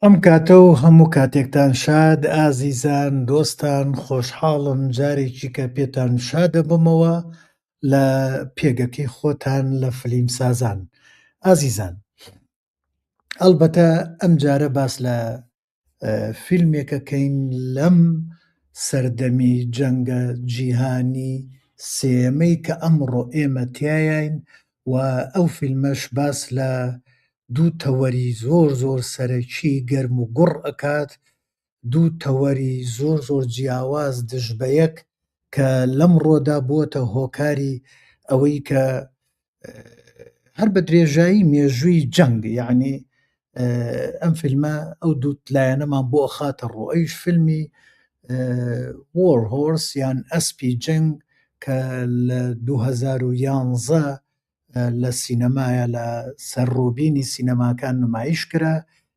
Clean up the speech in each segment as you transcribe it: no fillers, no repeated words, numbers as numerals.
ئەم کاتە و هەموو کاتێکتان شاد ئازیزان دۆستان خۆشحاڵم جارێکی کە پێتان شادەبمەوە لە پێگەکەی خۆتان لە فیلمسازان. ئازیزان ئەلبەتە ئەم جارە باس لە فیلمێکەکەین لەم سەردەمی جەنگە جیهانی سێیەمەی کە ئەمڕۆ ئێمە تایین و ئەو فیلمەش باس لە دوو تەوەری زۆر سەرەکی گەرم و گوڕ ئەکات، دوو تەوەری زۆر جیاواز دژبەیەک کە لەمڕۆدا بووەتە هۆکاری ئەوەی کە هەر بە درێژایی مێژووی جەنگ، یعنی ئەم فیلمە ئەو دوو لایەنەمان بۆ ئەخاتە ڕوو. ئەویش فیلمی وۆر هۆرس یان ئەسپی جەنگ کە لە 2011 لە سینەمایە لە سەرڕووبینی سینەماکان نمایش کرا.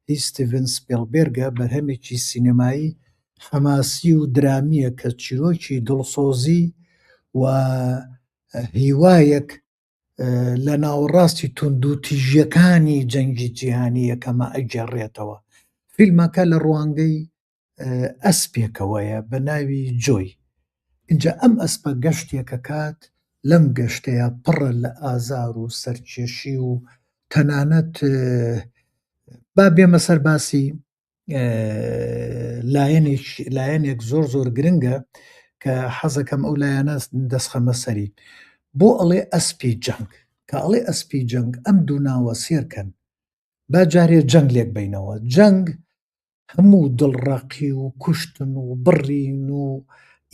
هیچ ستیڤن سپیلبێرگە بەرهەمێکی سینەمایی حەماسی و درامیە کە چیرۆکی دڵسۆزی و هیوایەک لە ناوەڕاستی توندوتیژیەکانی جەنگی جیهانی یەکەمە ئەگێڕێتەوە. فیلمەکە لە ڕوانگەی ئەسپێکەوەیە بە ناوی جۆی. اینجا ئەم ئەسپە گەشتێکە کات، لەم گەشتەیە پڕە لە ئازار و سەرکێشی و تەنانەت با بێمە سەر باسی لایەنێک زۆر گرنگە کە حەزەکەم ئەو لایەنە دەستخەمە سەری. بۆ ئەڵێ ئەسپی جەنگ، کە ئەڵێ ئەسپی جەنگ ئەم دوو ناوە سێرکەن با جارێ جەنگ لێک بینەوە. جەنگ هەموو دڵڕەقی و کوشتن و بڕین و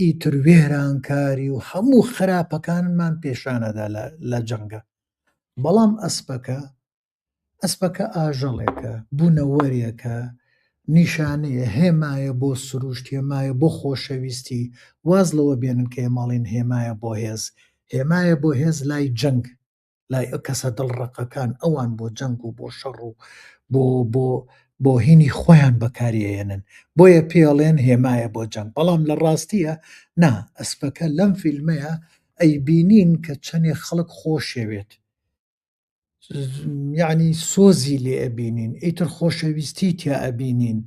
ئیتر وێرانکاری و هەموو خراپەکانمان پێشانەدا لە جەنگە. بەڵام ئەسپەکە ئاژەڵێکە، بوونەوەریەکە، نیشانەیە، هێمایە بۆ سروشت، هێمایە بۆ خۆشەویستی. واز لەوە بێنن کە ماڵین هێمایە بۆ هێز، هێمایە بۆ هێز لای جەنگ، لای کەسە دڵڕەقەکان ئەوان بۆ جەنگ و بۆ شەڕ و بۆ هینی خۆیان بەکارهێنن، بۆیە پێڵێن هێمایە بۆ جەنگ. بەڵام لە ڕاستیە نا، ئەسپەکە لەم فیلمەیە ئەیبینین کە چەندێک خەڵک خۆشەوێت، یعنی سۆزی لێ ئەبینین، ئیتر خۆشەویستی تیا ئەبینین،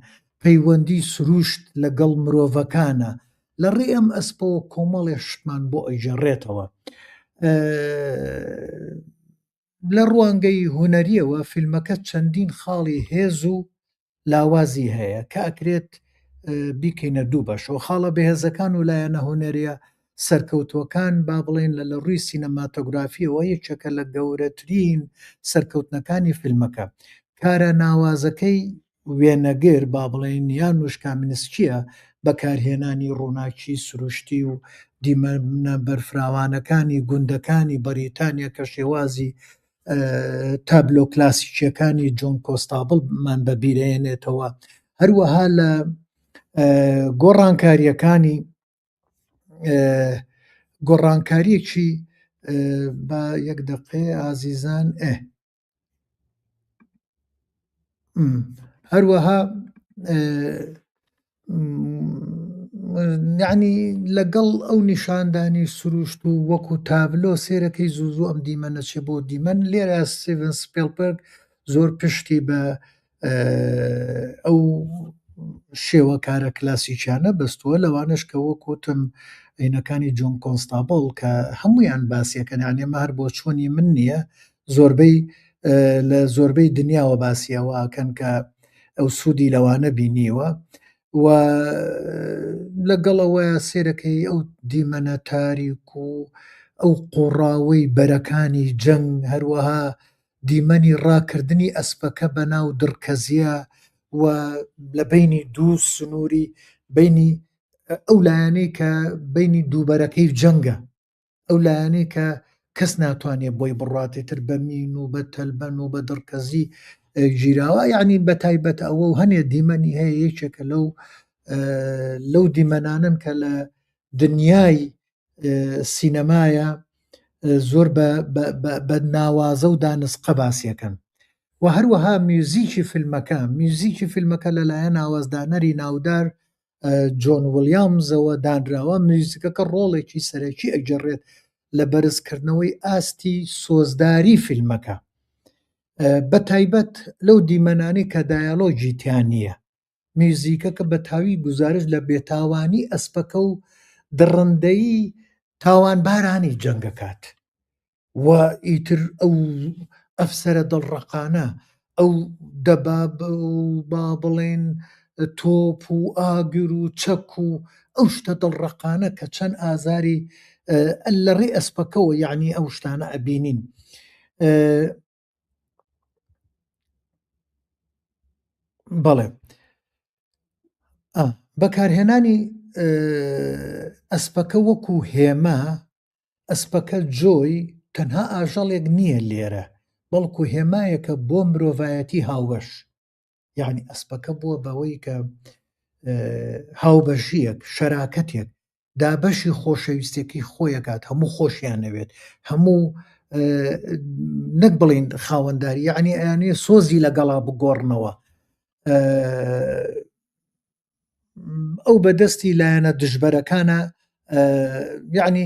پەیوەندی سروشت لەگەڵ مرۆڤەکانە. لە ڕێ ئەم ئەسپەوە کۆمەڵێ شتمان بۆ ئەیژەڕێتەوە. لە ڕوانگەی هونەریەوە فیلمەکە چەندین خاڵی هێز و لاوازی هەیە کە ئەکرێت بیکەینە دوو بەشەوە. خاڵە بەهێزەکان و لایەنە هونەریە سەرکەوتوەکان با بڵێن لە ڕووی سینەماتۆگرافیەوە یەکێکە لە گەورەترین سەرکەوتنەکانی فیلمەکە. کارە ناوازەکەی وێنەگر با بڵێن یان وشکامنسکیە، بەکارهێنانی ڕووناکی سروشتی و دیمەنە بەرفراوانەکانی گوندەکانی بەریتانیا کە شێوازی تابلۆ کلاسیکیەکانی جۆن کۆستابڵمان بەبیرێنێتەوە. هەروەها لە گۆڕانکاریەکی بە یەک دقێ ئازیزان هەروەها یعنی لەگەڵ ئەو نیشاندانی سروشت و وەکو تابلۆ سێرەکەی زوو ئەم دیمەنەچێ بۆ دیمەن. لێرە ستیڤن سپیلبەرگ زۆر پشتی بە ئەو شێوە کارە کلاسیکیانە بەستووە، لەوانش کە وەکوتم عینەکانی جۆن کۆنستابڵ کە هەمویان باسیەکەن، ئەمە هەر بۆ چۆنی من نییە، زۆربەی لە زۆربەی دنیاوە باسیەوەکەن کە ئەو سوودی لەوانە بینیوە. و لەگەڵەوەیە سێرەکەی ئەو دیمەنە تاریک و ئەو قوڕاوەی بەرەکانی جەنگ، هەروەها دیمەنی ڕاکردنی ئەسپەکە بە ناو دڕکەزیە و لە بینی دوو سنووری، بینی ئەو لایەنەی کە بینی دووبەرەکەی جەنگە، ئەو لایەنەی کە کەس ناتوانێت بۆی بڕاتێتتر بە مین و بە تەلبەن و بە دڕکەزی گیراوە. یعنی بە تایبەت ئەوە و هەنێ دیمەنی هەیە، یەکێکە لەو دیمەنانن کە لە دنیای سینەمایە زۆر بە ناوازە و دانسقە باسیەکەن. و هەروەها میوزیکی فیلمەکە لەلایەن ئاوازدانەری ناودار جۆن ویلیامزەوە دانراوە. میوزیکەکە ڕۆڵێکی سەرەکی ئەگەڕێت لە بەرزکردنەوەی ئاستی سۆزداری فیلمەکە. بە تایبەت لەو دیمەنانی کە دایالۆجی تیان نییە، میوزیکە کە بە تاوی گزارش لە بێتاوانی ئەسپەکە و دڕندەیی تاوانبارانی جەنگەکات و ئیتر ئەو ئەفسەرە دڵڕەقانە ئەو دەباب با بڵێن تۆپ و ئاگر و چەک و ئەو شتە دڵڕەقانە کە چەند ئازاری لە ڕێ ئەسپەکەەوە یعنی ئەو شتانە ئەبینین. بەڵێ بەکارهێنانی ئەسپەکە وەکو هێمە، ئەسپەکە جۆی تەنها ئاژەڵێک نییە لێرە، بەڵکو هێمایەکە بۆ مرۆڤایەتی هاوبەش، یعنی ئەسپەکە بووە بەوەی کە هاوبەشیەک شەراکەتێک دابەشی خۆشەویستێکی خۆیەکات، هەموو خۆشیانەوێت، هەموو نەک بڵین خاوەنداری یعنی ئەیانێ سۆزی لەگەڵا بگۆڕنەوە، ئەو بەدەستی لایەنە دژبەرەکانە یعنی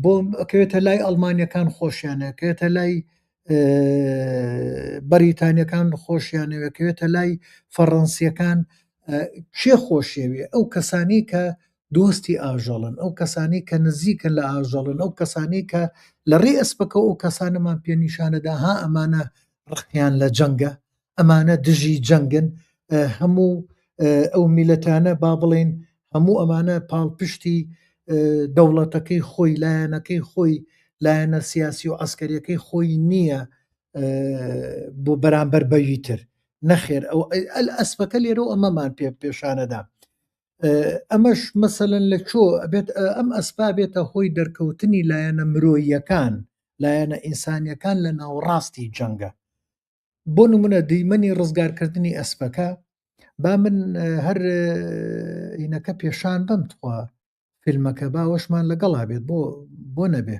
بۆ ئەکەوێتە لای ئەڵمانیەکان خۆشیانەکەوێتە لای بەریتانیەکان خۆشیانەوەکەوێتە لای فەڕەنسیەکان کێ خۆشێوێ؟ ئەو کەسانی کە دۆستی ئاژەڵن، ئەو کەسانی کە نزیکن لە ئاژەڵن، ئەو کەسانی کە لە ڕێ ئەسپەکە ئەو کەسانەمان پێنیشانەدا ها ئەمانە ڕقیان لە جەنگە، ئەمانە دژی جەنگن، هەموو ئەو میلەتانە با بڵێن هەموو ئەمانە پاڵپشتی دەوڵەتەکەی خۆی لایەنەکەی خۆی لایەنە سیاسی و عەسکەریەکەی خۆی نییە بۆ بەرامبەر بەوی تر، نەخێر ئەسپەکە لێرە و ئەمەمان پێشانەدا. ئەمەش مەسەلەن لە چۆ ئەبێت ئەم ئەسپا بێتە هۆی دەرکەوتنی لایەنە مرۆییەکان، لایەنە ئینسانیەکان لە ناوەڕاستی جەنگە. بۆ نمونە دیمەنی ڕزگارکردنی ئەسپەکە، با من هەر ئینەکە پێشان بەم توخوا فیلمەکە باوەشمان لەگەڵا بێت بۆ نەبێ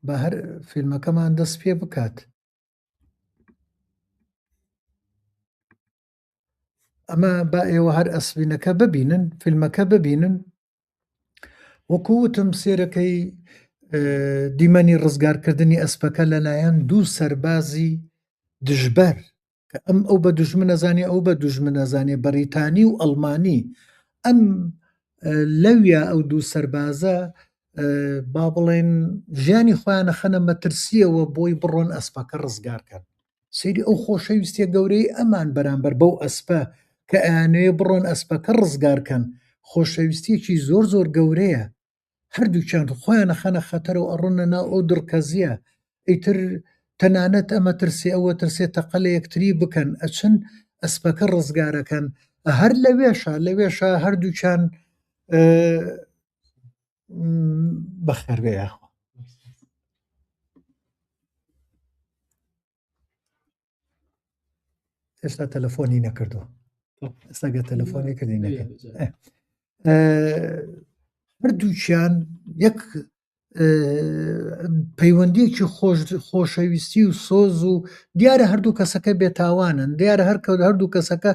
بە هەر فیلمەکەمان دەست پێ بکات. ئەمە با ئێوە هەر ئەسبینەکە ببینن، فیلمەکە ببینن، وەکووتم سێرەکەی دیمەنی ڕزگارکردنی ئەسپەکە لەلایەن دوو سەربازی دژبەر کە ئەو بە دوژمن نەزانێ ئەو بە دوژمن نەزانێ، بەریتانی و ئەڵمانی، ئەم لەویا ئەو دوو سەربازە با بڵێن ژیانی خۆیانە خەنە مەترسیەوە بۆی بڕۆن ئەسپەکە ڕزگارکەن. سەیری ئەو خۆشەویستیە گەورەی ئەمان بەرامبەر بەو ئەسپە کە ئەیانەیە بڕۆن ئەسپەکە ڕزگارکەن، خۆشەویستیەکی زۆر زۆر گەورەیە. هەردووچیان خۆیانە خەنە خەتەرەوە ئەڕۆنە ناو ئەو دڕکەزیە، ئیتر تەنانەت ئەمە ترسێ ئەوە ترسێ تەقە لە یەکتری بکەن، ئەچن ئەسپەکە ڕزگارەکەن. هەر لەوێشە هەردووچیان بەخێربێ یاخوا ئێستا تەلەفۆنی نەکردووە، ئێستاگە تەلەفۆنی کردی نەکەن. هەردووچیان یەک پەیوەندیەکی خۆشەویستی و سۆز و دیارە هەردوو کەسەکە بێتاوانن، دیارە هەردوو کەسەکە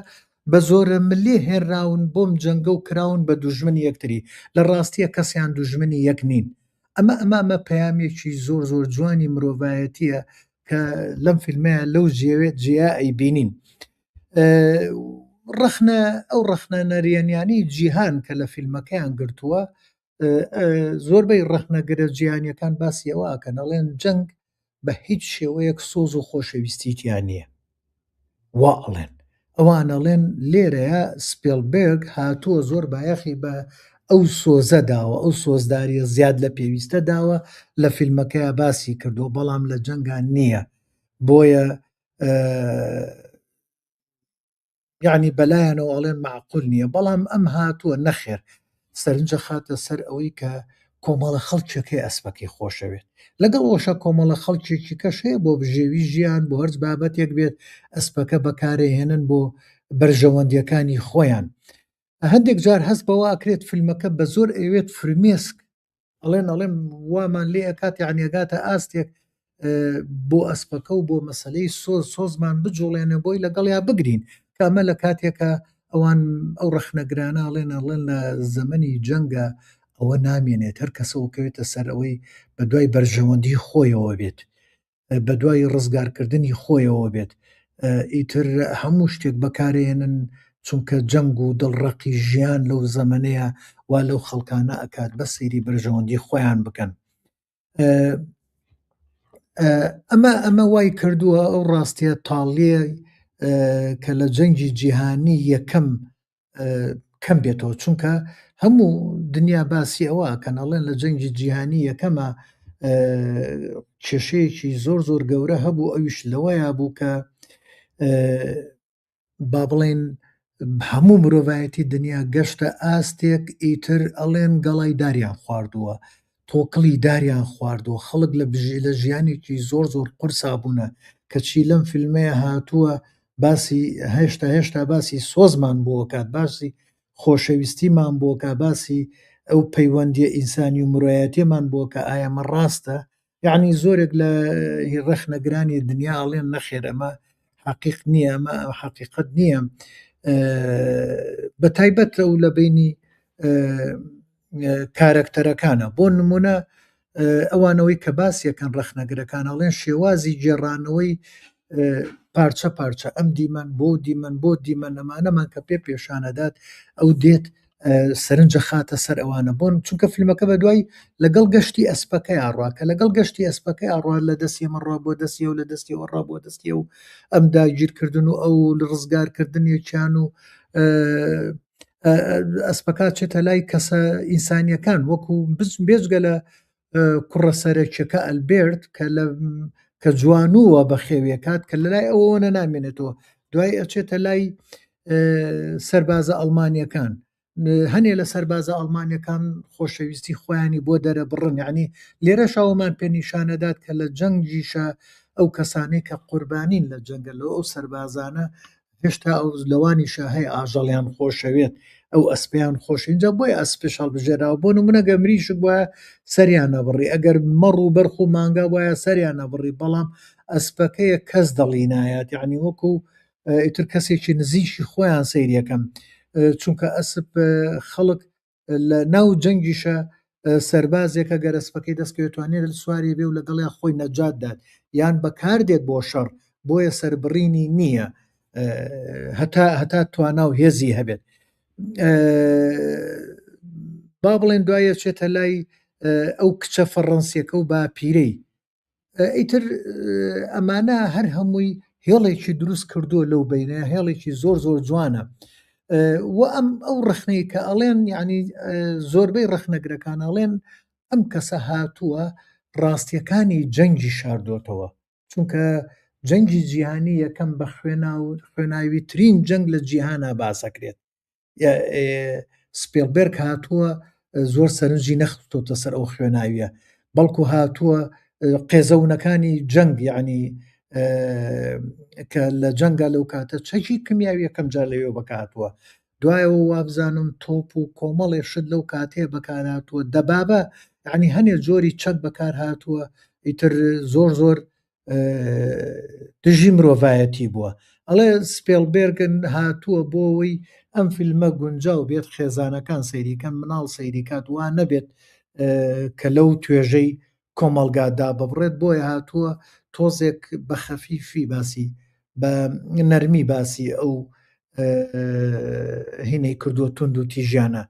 بە زۆرە ملێ هێنراون بۆم جەنگە و کراون بە دوژمنی یەکتری، لە ڕاستیە کەسیان دوژمنی یەک نین. ئەمە پەیامێکی زۆر زۆر جوانی مرۆڤایەتیە کە لەم فیلمەیە لەو جیا ئەیبینین. ئەو ڕەخنە نەرێنیانی جیهان کە لە فیلمەکەیان گرتووە، زۆربەی ڕەخنەگرە جیهانیەکان باسی ئەوە ئەکەن، ئەڵێن جەنگ بە هیچ شێوەیەک سۆز و خۆشەویستیتیان نییە. وا ئەڵێن ئەوانەڵێن لێرەیە سپێلبێرگ هاتووە زۆر بایەخی بە ئەو سۆزە داوە، ئەو سۆزداریە زیاد لە پێویستە داوە لە فیلمەکەیە باسی کردو، بەڵام لە جەنگان نییە. بۆیە یعنی بەلایەنەوە ئەڵێن معقول نییە، بەڵام ئەم هاتووە نەخێر سەرنجە خاتە سەر ئەوەی کە کۆمەڵە خەڵکێکی ئەسپەکەی خۆشەوێت، لەگەڵ ئەوەشە کۆمەڵە خەڵکێکی کەش هەیە بۆ بژێوی ژیان بۆ هەرچ بابەتێک بێت ئەسپەکە بەکارەهێنن بۆ بەرژەوەندیەکانی خۆیان. هەندێک جار هەست بەوە ئەکرێت فیلمەکە بە زۆر ئەوێت فرمێسک، ئەڵێن وامان لێ ئەکات یعنی ئەگاتە ئاستێک بۆ ئەسپەکە و بۆ مەسەلەی سۆزمان بجوڵێنێ بۆی لەگەڵیا بگرین، کە ئەمە لە کاتێکە ئەوان ئەو ڕەخنەگرانە ئەڵێن لە زەمەنی جەنگە ئەوە نامێنێت هەر کەسەوەکەوێتە سەر ئەوەی بە دوای بەرژەوەندی خۆیەوە بێت بە دوای ڕزگارکردنی خۆیەوە بێت ئیتر هەموو شتێک بەکارێنن چونکە جەنگ و دڵڕەقی ژیان لەو زەمنەیە وا لەو خەڵکانە ئەکات بە سەیری بەرژەوەندی خۆیان بکەن ئەمە وای کردووە ئەو ڕاستیە تاڵیە کە لە جەنگی جیهانی یەکەم کەم بێتەوە چونکە هەموو دنیا باسی ئەوە کەناڵێن لە جەنگی جیهانی یەکەمە کێشەیەکی زۆر زۆر گەورە هەبوو ئەویش لەوەیە بوو کە با بڵێن هەموو مرۆڤایەتی دنیا گەشتە ئاستێک ئیتر ئەڵێن گەڵای داریان خواردووە تۆکڵی داریان خواردووە خەڵک لە ژیانێکی زۆر زۆر قورسا بوونە کەچی لەم فیلمەیە هاتووە باسی هێشتا باسی سۆزمان بۆ کات باسی خۆشەویستیمان بۆکە باسی ئەو پەیوەندیە ئینسانی و مرۆیەتێمان بۆ کە ئایەمە ڕاستە یعنی زۆرێک لە ڕەخنەگرانی دنیا ئەڵێن نەخێر ئەمە حقیق نییە ئەمە حقیقت نییە بە تایبەت ئەو لە بینی کارکتەرەکانە بۆ نمونە ئەوانەوەی کە باسیەکەن ڕەخنەگرەکان ئەڵێن شێوازی جێڕانەوەی پارچە پارچە ئەم دیمەن بۆ دیمەن بۆ دیمەن ئەمانەمان کە پێشانەدات ئەو دێت سەرنجە خاتە سەر ئەوانە بۆن چونکە فیلمەکە بە دوای لەگەڵ گەشتی ئەسپەکەی ئاڕواکە لەگەڵ گەشتی ئەسپەکەی ئاڕوا لە دەستی ئەمەڕوا بۆ دەستی و لە دەستیەوە ڕا بۆ دەستی و ئەم داگیرکردن و ئەو ڕزگارکردنیان و ئەسپەکات چێتە لای کەسە ئینسانیەکان وەکو بێژگە لە کوڕە سەرەکیەکە ئەلبێرت کە جوانووە بە خێویەکات کە لە لای ئەوەوەنە نامێنێتەوە دوای ئەچێتە لای سەربازە ئەڵمانیەکان هەنێ لە سەربازە ئەڵمانیەکان خۆشەویستی خۆیانی بۆ دەرە بڕن یعنی لێرە شاومان پێنیشانەدات کە لە جەنگیشە ئەو کەسانەی کە قوربانین لە جەنگە لەوە ئەو سەربازانە هێشتا ئەو لەوانیشە هەیە ئاژەڵیان خۆشەوێت ئەو ئەسپیان خۆش اینجا بۆی ئەسپێشال بژێراوە بۆ نمونە گەمریشک وایە سەریان نەبڕی ئەگەر مەڕ و بەرخ و مانگا وایە سەریان نەبڕی بەڵام ئەسپەکەیە کەس دڵی نایەت یعنی وەکو ئیتر کەسێکی نزیشی خۆیان سەیریەکەم چونکە ئەسپ خەڵک لە ناو جەنگیشە سەربازێکە گەرەسپەکەی دەستکەوێتوانێت سواری بێ و لەگەڵی خۆی نەجات دات یان بەکاردێت بۆ شەڕ بۆیە سەربڕینی نییە هەتا توانا و هێزی هەبێت با بڵێن دوایە چێتە لای ئەو کچە فەڕەنسیەکە و باپیرەی ئیتر ئەمانە هەر هەمووی هێڵێکی دروست کردووە لەو بینە هێڵێکی زۆر زۆر جوانە و ئەو ڕخنەی کە ئەڵێن ینی زۆربەی ڕەخنەگرەکان ئەڵێن ئەم کەسە هاتووە ڕاستیەکانی جەنگی شاردۆتەوە چونکە جەنگی جیهانی یەکەم بە خوێناوی ترین جەنگ لە جیهانە باسەکرێت سپێلبەرگ هاتووە زۆر سەرنجی نەخستۆتە سەر ئەو خوێناویە بەڵکو هاتووە قێزەونەکانی جەنگ یعنی کە لە جەنگە لەو کاتە چەکی کمیاوی یەکەم جار لەوێ بەکاتوە دوایەوە وابزانم تۆپ و کۆمەڵێ شت لەو کاتەیە بەکار هاتووە دەبابە یعنی هەنێ جۆری چەک بەکار هاتووە ئیتر زۆر زۆر دژی مرۆڤایەتی بووە ئەڵێ سپێلبێرگن هاتووە بۆەوەی ئەم فیلمە گونجاو بێت خێزانەکان سەیریکەن مناڵ سەیریکات وان نەبێت کە لەو توێژەی کۆمەلگادا ببڕێت بۆیە هاتووە تۆزێک بە خەفیفی باسی بە نەرمی باسی ئەو هینەی کردووە تونند و تیژیانە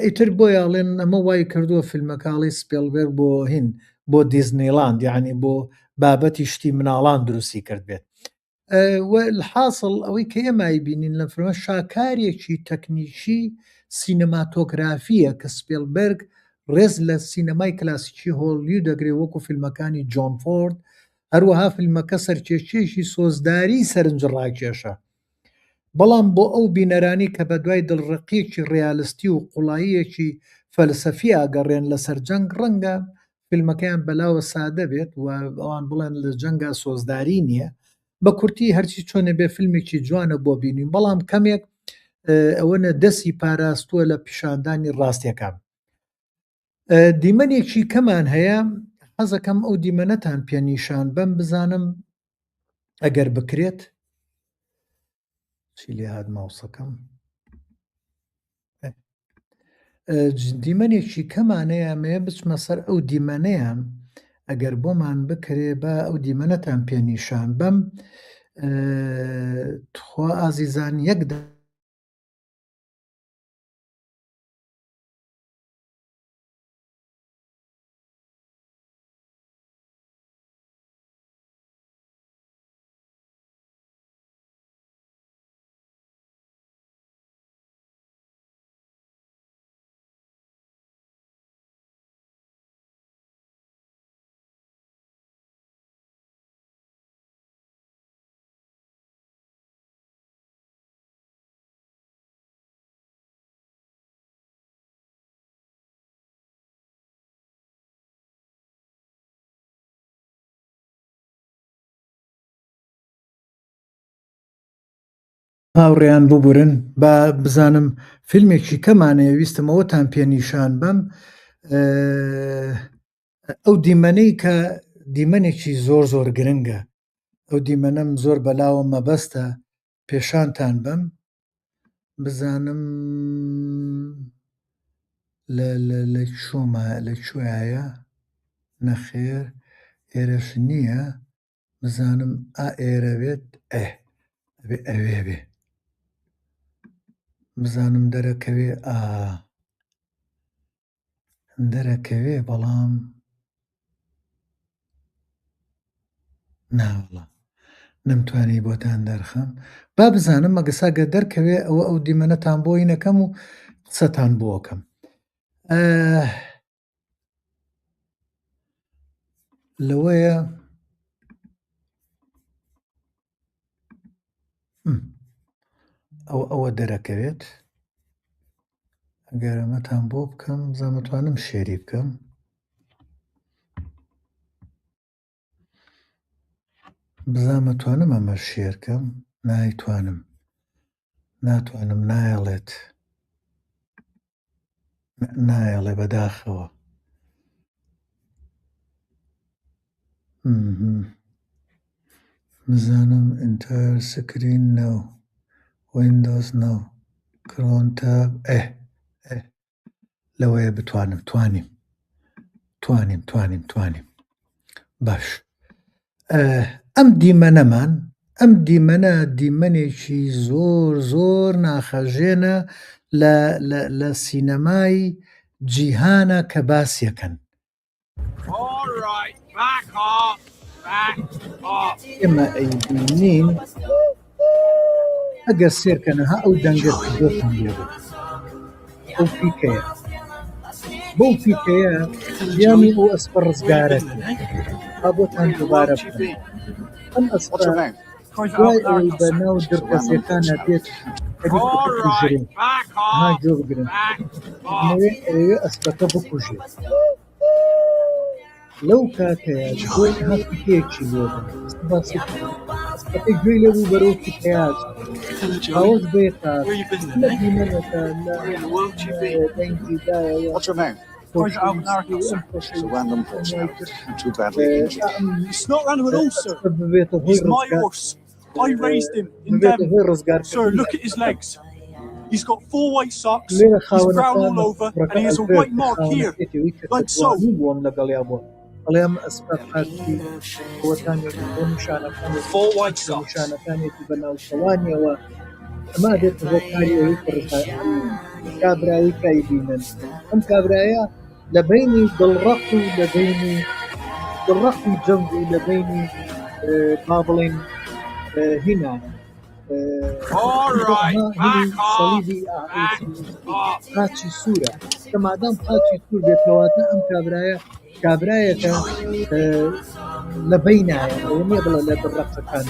ئیتر بۆیاڵێن ئەمە وای کردووە فیلمەکاڵی سپێلبەرگ بۆ هین بۆ دیزنیلاند یعنی بۆ بابەتی شتی مناڵان دروستی کرد بێت حاصل ئەوەی کە ئێمای بینین لە فیلمە شاکارێکی تەکنیکی سینەماتۆگرافیە کە سپێلبەرگ ڕێز لە سینەمای کلاسیکی هۆلیوود دەگرێت وەکو فیلمەکانی جۆن فۆرد هەروەها فیلمەکە سەرکێشێکی سۆزداری سەرنج ڕاکێشە بەڵام بۆ ئەو بینەرانی کە بە دوای دڵڕقیەکی ڕیالستی و قوڵاییەکی فەلسەفی ئاگەڕێن لەسەر جەنگ ڕەنگە فیلمەکەیان بەلاوە سادە بێت و ئەوان بڵێن لە جەنگا سۆزداری نییە بە کورتی هەرچی چۆنە بێ فیلمێکی جوانە بۆ بینین بەڵام کەمێک ئەوەنە دەستی پاراستووە لە پیشاندانی ڕاستیەکان دیمەنێکی کەمان هەیە حەزەکەم ئەو دیمەنەتان پێنیشان بەم بزانم ئەگەر بکرێت چی لێ هات ماوسەکەم دیمەنێکی کەمانەیە ئەمەیە بچمە سەر ئەو دیمەنەیە ئەگەر بۆمان بکرێ با ئەو دیمەنەتان پێنیشان بەم خوا ئازیزان یەک هاوڕێیان ببورن با بزانم فیلمێکی کەمانەیە ویستم ئەوەتان پێنیشان بەم ئەو دیمەنەی کە دیمەنێکی زۆر گرنگە ئەو دیمەنەم زۆر بەلاوە مەبەستە پێشانتان بەم بزانم لە کوێیە نەخێر ئێرەش نییە بزانم ئێرەوێت ئەوێ بێ بزانم دەرەکەوێ بەڵام ناوەڵە نەمتوانی بۆتان دەرخەم با بزانم مەگەساگە دەرکەوێ ئەو دیمەنەتان بۆی نەکەم و قسەتان بۆکەم لەوەیە ئەوە دەرەکەوێت ئەگەر ئەمەتان بۆ بکەم زەمەتوانم شێری بکەم بزانمەتوانم ئەمە شێرکەم ناتوانم نایەڵێت نایەڵێ بەداخەوە بزانم ئینتەر سکرین نەو ویندۆز نەو کرۆن تاب لەوەیە توانیم باش ئەم دیمەنە دیمەنێکی زۆر ناخەژێنە لە سینەمای جیهانە کە باسیەکەن ئێمە ئەیبینین ئەگەر سێرکەنەها ئەو دەنگە دۆتان لێبێت ئەو پیکەیە بەو پیکەیە یانی ئەو ئەسپە ڕزگارەکە با بۆتان دووبارە بکەن ئەم ئەسپە دوای ئەوەی بە ناو درکەسیەکانە دێت بکوژرێن جۆ بگرن ئەوێ ئەسپەکە بکوژێت لەو کاتەیە بۆی هەفتێکی لێبن ئەسپەکەی گوێی لەبوو بەرەو پیکەیاچ ئاوەش بێتە لە دیمەنەکە لە دەنگیدایە It's not random at all, sir. He's my horse. I raised him in Devon. Sir, look at his legs. He's got 4 white socks, he's brown all over, and he has a white mark here, like so. Four white socks. ئەما دێتە بۆ کاریەوەی کابرایی کایبینن ئەم کابرایە لە بینی دڵڕەق و لە بینی دڵڕەقی جەنگ و لە بینی با بڵێن هینا سەلیبی قاچی سوورە کە مادام قاچی سوور بێتەواتە ئەم کابرایەکە لە بینایە ئەوە نییە بڵە لە دڕەقەکان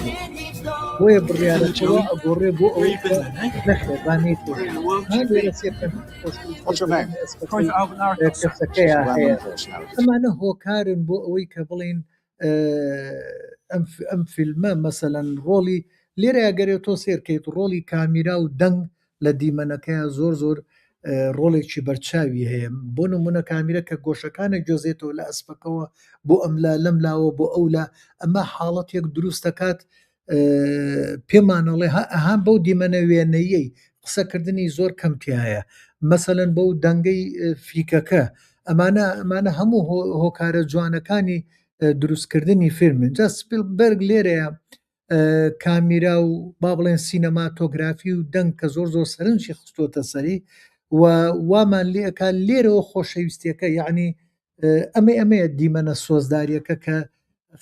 بۆیە بڕیارەکەەوە ئەگۆڕێ بۆ ئەوەی نەخێبانەی لێرە کەسەکەیە هەیە ئەمانە هۆکارن بۆ ئەوەی کە بڵین ئەم فیلمە مەسەلەن ڕۆڵی لێرە ئەگەرێت تۆ سێرکەیت ڕۆڵی کامیرا و دەنگ لە دیمەنەکەیە زۆر ڕۆڵێکی بەرچاوی هەیە بۆ نمونە کامیرە کە گۆشەکانە گۆزێتەوە لە ئەسپەکەەوە بۆ ئەملا لەملاوە بۆ ئەولا ئەمە حاڵەتێک دروست دەکات پێمانەڵێ ئەهان بەو دیمەنە وێنەیەی قسەکردنی زۆر کەمتیایە مەسەلەن بەو دەنگەی فیکەکە ئەمانە هەموو هۆکارە جوانەکانی دروستکردنی فیلمن جا سپیلبەرگ لێرەیە کامیرا و با بڵێن سینەماتۆگرافی و دەنگ کە زۆر زۆر سەرنجی خستۆتە سەری و وامان لێەکە لێرەوە خۆشەویستیەکە یعنی ئەمەیە دیمەنە سۆزداریەکە کە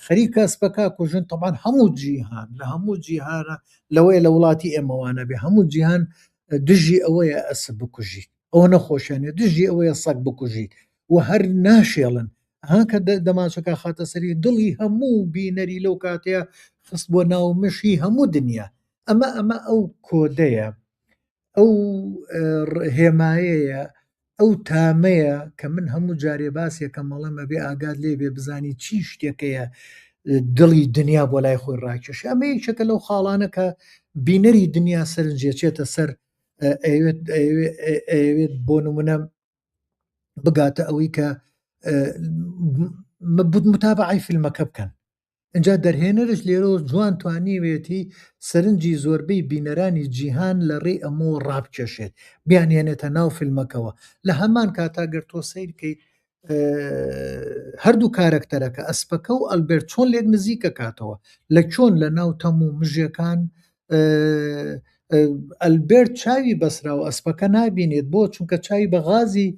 خەریکە ئەسپەکە کوژن طبعاً هەموو جیهان لە هەموو جیهانە لەوەیە لە وڵاتی ئێمەوانە بێ هەموو جیهان دژی ئەوەیە ئەسب بکوژیت ئەوە نەخۆشیانێ دژی ئەوەیە سەگ بکوژیت و هەر ناشێڵن هاکە دەماچەکە خاتە سەری دڵی هەموو بینەری لەو کاتەیە خست بۆ ناومەشی هەموو دنیا ئەمە ئەو کۆدەیە ئەو هێمایەیە ئەو تامەیە کە من هەموو جارێ باسیەکە مەڵەمە بێ ئاگاد لێ بێ بزانی چی شتێکەیە دڵی دنیا بۆ لای خۆی ڕاکێش ئەمە یەکێکە لەو خاڵانە کە بینەری دنیا سەرنجێچێتە سەر ئەوێت بۆ نمونە بگاتە ئەوەی کە متابعی فیلمەکە بکەن اینجا دەرهێنەرش لێرەوە جوان توانیوێتی سەرنجی زۆربەی بینەرانی جیهان لە ڕێی ئەمە ڕابکێشێت بیانێنێتە ناو فیلمەکەەوە لە هەمان کاتاگەر تۆ سیرکەیت هەردوو کارکتەرەکە ئەسپەکە و ئەلبێرت چۆن لێک نزیکە کاتەوە لە چۆن لە ناو تەم و مژەکان ئەلبێرت چاوی بەسراوە ئەسپەکە نابینێت بۆ چونکە چاوی بە غازی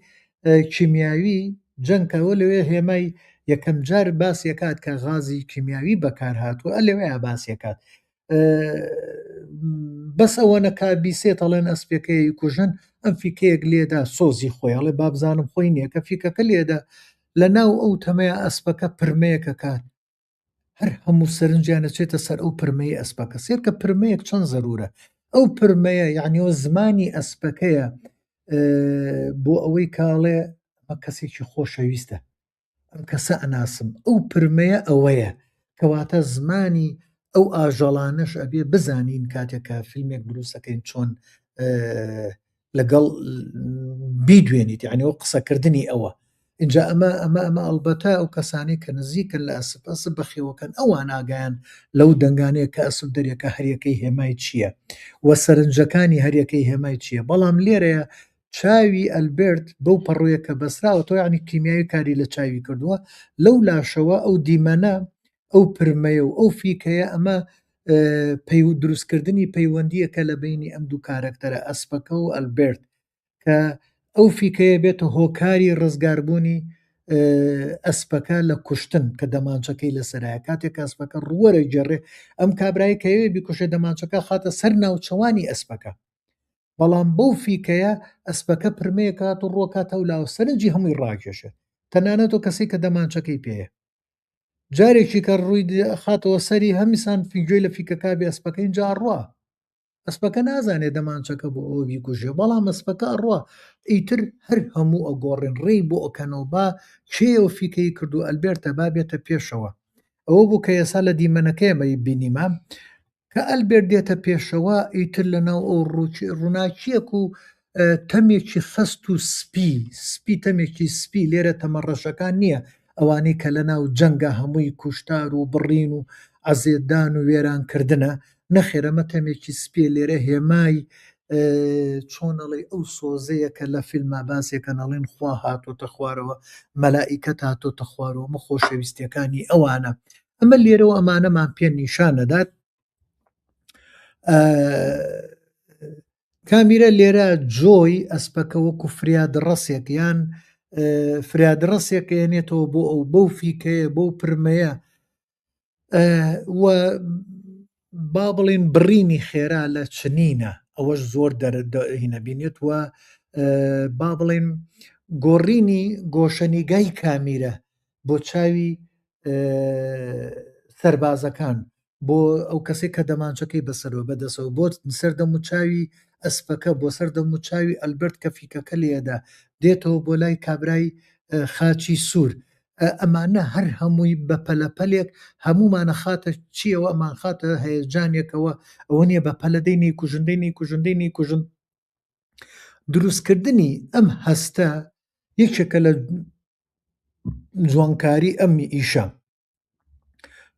کیمیاوی جەنگەوە لەوێ هێمای یەکەم جار باسیەکات کە غازی کیمیاوی بەکار هاتووە لەوەیە باسیەکات بەس ئەوە نەکا بیسێت ئەڵێن ئەسپەکەی کوژن ئەم فیکەیەک لێدا سۆزی خۆیڵێ بابزانم خۆی نییە کە فیکەکە لێدا لە ناو ئەو تەمەیە ئەسپەکە پرمەیەکە کات هەر هەموو سەرنجیانە چێتە سەر ئەو پرمەی ئەسپەکە سێر کە پرمەیەک چەند زەرورە ئەو پرمەیە یعنیەوە زمانی ئەسپەکەیە بۆ ئەوەی کاڵێ ئەمە کەسێکی خۆشەویستە ئەم کەسە ئەناسم ئەو پرمەیە ئەوەیە کەواتە زمانی ئەو ئاژەڵانش ئەبێ بزانین کاتێکە فیلمێک دروستەکەین چۆن لەگەڵ بیدوێنیت یعنی ئەو قسەکردنی ئەوە اینجا ئەمە ئەلبەتە ئەو کەسانی کە نزیکن لە ئەسب بەخێوەکەن ئەوان ئاگایان لەو دەنگانەیە کە ئەسب دەرێکە هەریەکەی هێمای چییە وە سەرنجەکانی هەریەکەی هێمای چییە بەڵام لێرەیە چاوی ئەلبێرت بەو پەڕۆیە کە بەسراوە تۆ یعنی کیمیایی کاری لە چاوی کردووە لەو لاشەوە ئەو دیمەنە ئەو پرمەیە و ئەو فیکەیە ئەمە دروستکردنی پەیوەندیەکە لە بینی ئەم دوو کارکتەرە ئەسپەکە و ئەلبێرت کە ئەو فیکەیە بێتە هۆکاری ڕزگاربوونی ئەسپەکە لە کوشتن کە دەمانچەکەی لەسەرایە کاتێک ئەسپەکە ڕوەرە جێڕێ ئەم کابرای کەوێ بیکوشێ دەمانچەکە خاتە سەر ناوچەوانی ئەسپەکە بەڵام بەو فیکەیە ئەسپەکە پرمەیە کات و ڕۆکاتە و لاوە سەرنجی هەمووی ڕاکێشێت تەنانەت و کەسی کە دەمانچەکەی پێەیە جارێکی کە ڕووی خاتەوە سەری هەمیسان فیگوێ لە فیکەکە بێ ئەسپەکە اینجا ڕوا ئەسپەکە نازانێت دەمانچەکە بۆ ئەوە بیکوژێ بەڵام ئەسپەکە ڕوا ئیتر هەر هەموو ئەگۆڕێن ڕێی بۆ ئەکەنەوە با کێوە فیکەی کردو ئەلبێرتە با بێتە پێشەوە ئەوە بوو کە ئێسا لە دیمەنەکەیمەی بینیمە کە ئەلبێرت دێتە پێشەوە ئیتر لەناو ئەو ڕووناکیەک و تەمێکی خەست و سپی تەمێکی سپی لێرە تەمەڕەشەکان نییە ئەوانەی کە لە ناو جەنگە هەمووی کوشتار و بڕین و عەزێدان و وێرانکردنە نەخێرەمە تەمێکی سپێ لێرە هێمای چۆنەڵێ ئەو سۆزەیە کە لە فیلمە باسێکە نەڵێن خوا هاتۆتە خوارەوە مەلائیکەت هاتۆتە خوارەوە مە خۆشەویستیەکانی ئەوانە ئەمە لێرەوە ئەمانەمان پێ نیشانەدات کامیرە لێرە جۆی ئەسپەکە وەکو فرادڕەسێک یان فرادڕەسێک ێنێتەوە بۆ ئەو بەو فیکەیە بەو پرمەیە و با بڵێن بڕینی خێرا لە چنینە ئەوەش زۆر دەرهینەبینێت و با بڵێن گۆڕینی گۆشەنیگای کامیرە بۆ چاوی سەربازەکان بۆ ئەو کەسێک کە دەمانچەکەی بەسەرەوە بەدەسەوە بۆ سەردەم و چاوی ئەسپەکە بۆ سەردەم و چاوی ئەلبێرت کە فیکەکە لێدا دێتەوە بۆ لای کابرای خاچی سوور ئەمانە هەر هەمووی بە پەلەپەلێک هەمومانە خاتە چیەوە ئەمان خاتە هەیەجانێکەوە ئەوە نییە بە پەلەدەینی کوژندەی کوژن دروستکردنی ئەم هەستە یەکێکە لە جوانکاری ئەمی ئیشە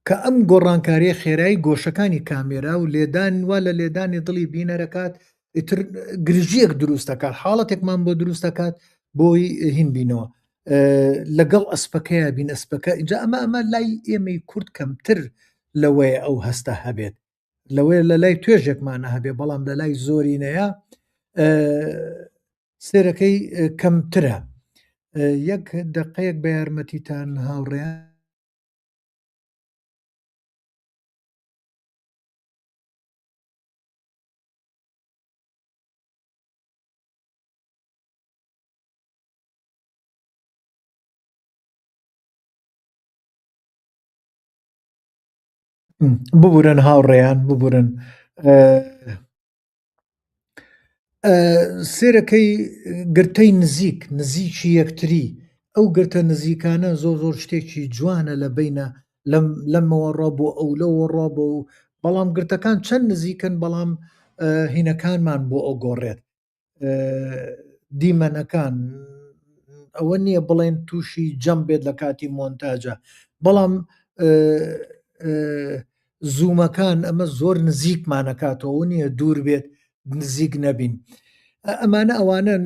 کە ئەم گۆڕانکاریە خێرایی گۆشەکانی کامێرا و لێدان وا لە لێدانی دڵی بینەرەکات ئیتر گرژیەک دروست دەکات حاڵەتێکمان بۆ دروست دەکات بۆی هین بینەوە لەگەڵ ئەسپەکەیە بین ئەسپەکە اینجا ئەمە لای ئێمەی کورد کەمتر لەوەیە ئەو هەستە هەبێت لەوەیە لە لای توێژێکمانە هەبێ بەڵام لە لای زۆرینەیە سێرەکەی کەمترە یەک دقەیەک بە یارمەتیتان هاوڕێیان ببورن هاوڕێیان ببورن سێرەکەی گرتەی نزیکی یەکتری ئەو گرتە نزیکانە زۆر شتێکی جوانە لە بینە لەمەوە ڕۆ بۆ ئەو لەوە ڕۆ بۆ بەڵام گرتەکان چەند نزیکن بەڵام هینەکانمان بۆ ئەو گۆڕێت دیمەنەکان ئەوە نییە بڵێن تووشی جەم بێت لە کاتی مۆنتاژە بەڵام زوومەکان ئەمە زۆر نزیکمانەکاتەوە نییە دوور بێت نزیک نەبین ئەمانە ئەوانن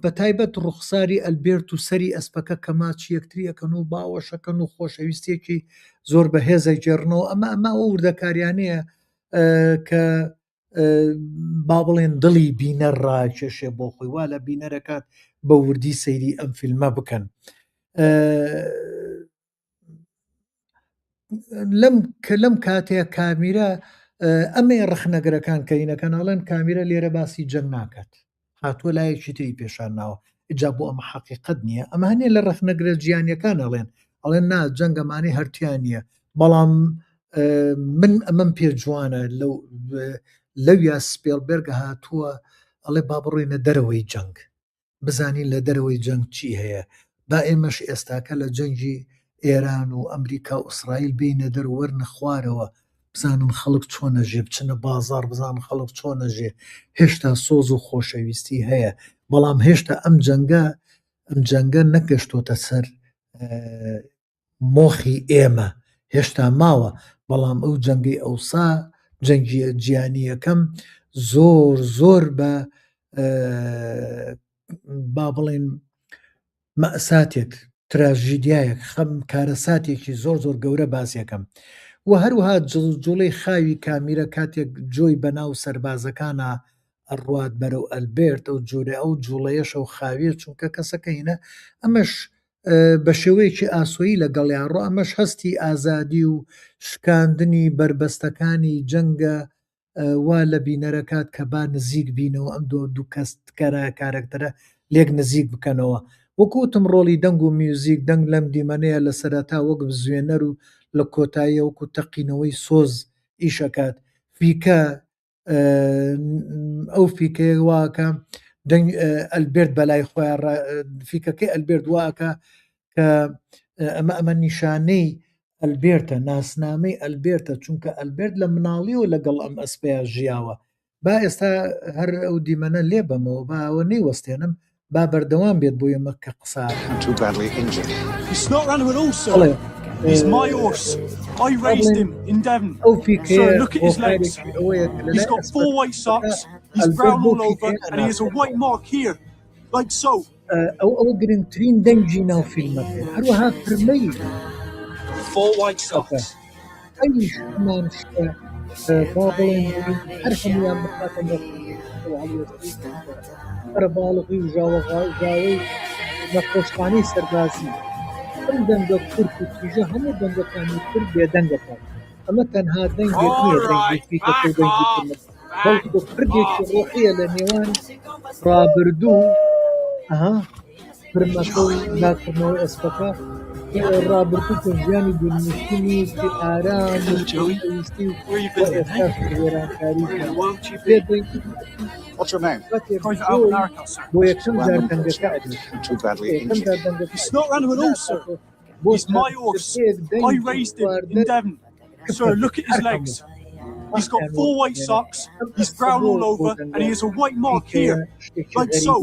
بە تایبەت ڕوخساری ئەلبێرت و سەری ئەسپەکە کەماچی یەکتریەکەن و باوەشەکەن و خۆشەویستێکی زۆر بەهێزە جێڕنەوە ئەمە وردەکاریانەیە کە با بڵێن دڵی بینەر ڕاکێشێ بۆ خۆی وا لە بینەرەکات بە وردی سەیری ئەم فیلمە بکەن لەم کاتەیە کامیرە ئەمێ ڕخنەگرەکان کەینەکە ناڵێن کامیرە لێرە باسی جەنگ ناکات هاتووە لایەکی تری پێشان ناوە ئجا بۆ ئەمە حەقیقەت نییە ئەمە هەنێ لە ڕخنەگرە جیانیەکان ئەڵێن نا جەنگەمانی هەرتیان نییە بەڵام من ئەمەم پێ جوانە لەو یا سپێڵبێرگە هاتووە ئەڵێ با بڕۆینە دەرەوەی جەنگ بزانین لە دەرەوەی جەنگ چی هەیە با ئێمەش ئێستاکە لە جەنگی ئێران و ئەمریکا و ئیسرائیل بینە دەروەرنە خوارەوە بزانن خەڵک چۆنەژێ بچنە بازار بزانن خەڵک چۆنەژێ هێشتا سۆز و خۆشەویستی هەیە بەڵام هێشتا ئەم جەنگە نەگەشتۆتە سەر مۆخی ئێمە هێشتا ماوە بەڵام ئەو جەنگی ئەوسا جەنگی جیانی یەکەم زۆر بە با بڵێن مەئساتێک تراژیدیایەک خەم کارەساتێکی زۆر گەورە باسیەکەم و هەروەها جوڵەی خاوی کامیرە کاتێک جۆی بەناو سەربازەکانە ئەڕوات بەرەو ئەلبێرت ئەو جۆرە ئەو جوڵەیەشە و خاویە چونکە کەسەکە هینە ئەمەش بە شێوەیەکی ئاسۆیی لەگەڵیان ڕۆ ئەمەش هەستی ئازادی و شکاندنی بربەستەکانی جەنگە وا لە بینەرەکات کە با نزیک بینەوە ئەم دوو کەسکەرە کارکتەرە لێک نزیک بکەنەوە وەکوتم ڕۆڵی دەنگ و میوزیک دەنگ لەم دیمەنەیە لە سەرەتا وەک زوێنەر و لە کۆتاییە وەکو تەقینەوەی سۆز ئیشەکات فیکە ئەو فیکەیە واکە ئەلبێرت بەلای خۆیان فیکەکەی ئەلبێرت واکە کە ئەمە نیشانەی ئەلبێرتە ناسنامەی ئەلبێرتە چونکە ئەلبێرت لە مناڵیەوە لەگەڵ ئەم ئەسپەیە ژیاوە با ئێستا هەر ئەو دیمەنە لێ بەمەوە باوە نەیوەستێنم با بەردەوام بێت بۆ ئێمە کە قسە He's my horse. I raised him in Devon. Sir, look at his legs. He's got 4 white socks. He's brown all over, and he has a white mark here, like so. ئەو گرنگترین دەنگی ناو فیلمەکە هەروەها فرمەی 4 white socks. ئەیشمان با بڵێن هەر هەمویان بخاتە هەر باڵغی و ژاوەی نەخۆشخانەی سەربازی ئەم دەنگە کورد و تیژە هەموو دەنگەکانی کورد بێدەنگەکان ئەمە تەنها دەنگێک نییە دەنگێکی بەڵکو کردێکی ڕۆحیە لە نێوان ڕابردوو فرمەکە و ناکردنەوەی ئەسپەکە ڕابردوو کە ژیانی دونیشتنی ئارام و ویستی و ئێستا وێرانکاری بۆ یەکەم جار دەنگەکە He's my horse. I raised him in Devon. Sir, look at his legs. He's got 4 white socks. He's brown all over, and he has a white mark here, like so.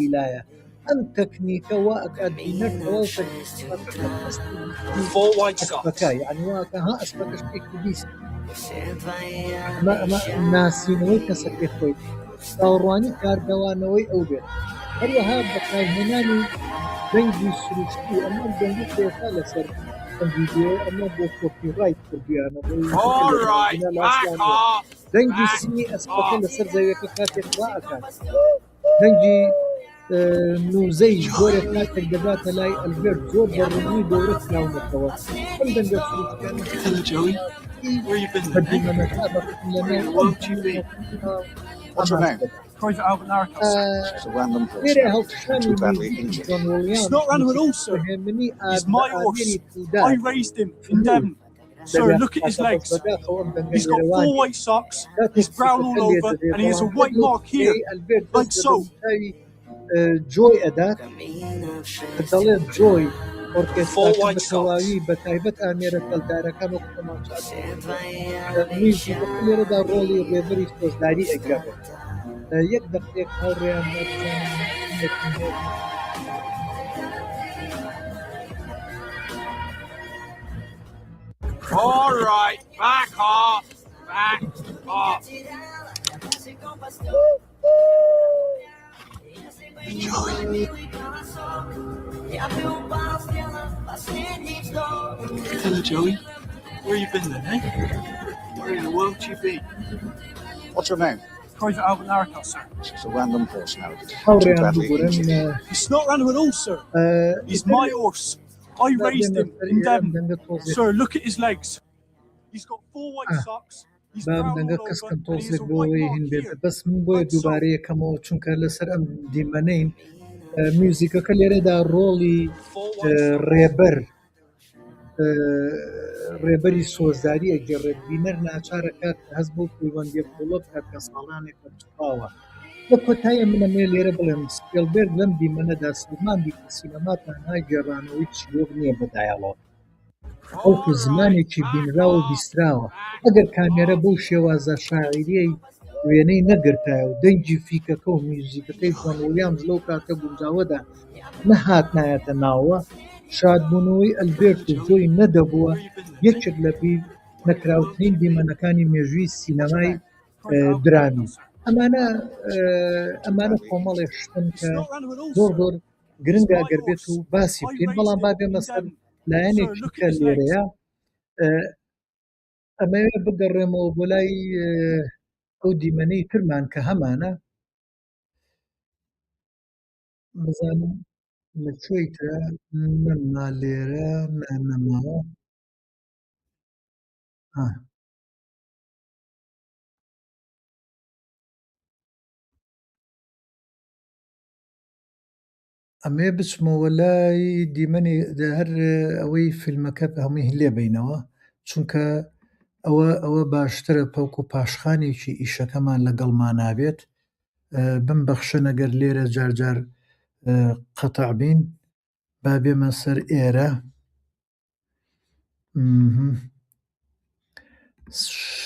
ئەم تەکنیکە وا ئەکادینەر 4 white socks. یعنی واکە ها ئەسپەکە شتێکی بیست ئەمە ناسینەوەی کەسە پێ خۆی چاوەڕوانی کاردەوانەوەی ئەو بێت هەروەها بەکارهێنانی دەنگی سروشتی ئەمان دەنگی پێێتا لەسەر ئەم ڤیدیۆ ئەمە بۆ کۆپیڕایت کردویانە دەنگی سینی ئەسپەکە لەسەر زەویەکە کاتێک ڕائەکات دەنگی نوزەی گۆرێک کاتێک دەباتە لای ئەلبێرت زۆر بەڕوونی گەورە کراونەتەوە ئەم دەنگە سروشتیانە بەدیمەنەکە What's your name? Private Albert Narcos. It's a random person. Too badly injured. It's not random at all, sir. He's my horse. I raised him in Devon. Sir, look at his legs. He's got 4 white socks, he's brown all over, and he has a white mark here, like so. Joy ئەدات دەڵێت جۆی ئۆرکێستراوی بەتایبەت ئامێرە کەلدارەکان وەکو لێرەدا ڕۆڵی ڕێبەری سۆزداری ئەگرێت یەک دەقێک هەوڕێیان All right, back off. Hello, Joey. Where you been then, eh? Where in the world you been? What's your name? Private Albert Narcos, sir. It's a random personality. Too badly injured. It's not random at all, sir. He's my horse. I raised him in Devon. Sir, look at his legs. He's got 4 white socks. بام دەنگە کەسکەم تۆزێک بۆەوەی هین بێت بەس من بۆیە دووبارە یەکەمەوە چونکە لەسەر ئەم دیمەنەین میوزیکەکە لێرەدا ڕۆڵی ڕێبەری سۆزداری ئەگەڕێت بینەر ناچارە کات هەز بۆ پەیوەندی پۆڵۆ بکات کە ساڵانێک بەرچاوە لە کۆتایە منەمێ لێرە بڵێم سپێلبێرگ لەم دیمەنەدا سلماندی سینەما تەنها گێڕانەوەی چیرۆک نییە بە دایاڵۆگ ئەوکو زمانێکی بینراوە و بیستراوە ئەگەر کامێرە بەو شێوازە شاعیریەی وێنەی نەگرتایە و دەنگی فیکەکە و میوزیکەکەی جۆن ویلیامز لەو کاتە گونجاوەدا نەهاتنایەتە ناوە شادبوونەوەی ئەلبێرت و جۆی نەدەبووە یەکێک لە بیر نەکراوترین دیمەنەکانی مێژووی سینەمای درامی ئەمانە کۆمەڵێک شتن کە زۆر گرنگە ئەگەر بێت و باسی بکەین بەڵام با بێمە سەر لایەنێکی کە لێرەیە ئەمەوێ بگەڕێمەوە بۆ لای ئەو دیمەنەی ترمان کە هەمانە بزانم لەکوێیتە نەما لێرە نەماوە ئەمێ بچمەوە لای دیمەنی هەر ئەوەی فیلمەکە هەمووی لێ بینەوە چونکە ئەوە باشترە پەوک و پاشخانێکی ئیشەکەمان لەگەڵمان نابێت بمبەخشن ئەگەر لێرە جارجار قەتع بین با بێمە سەر ئێرە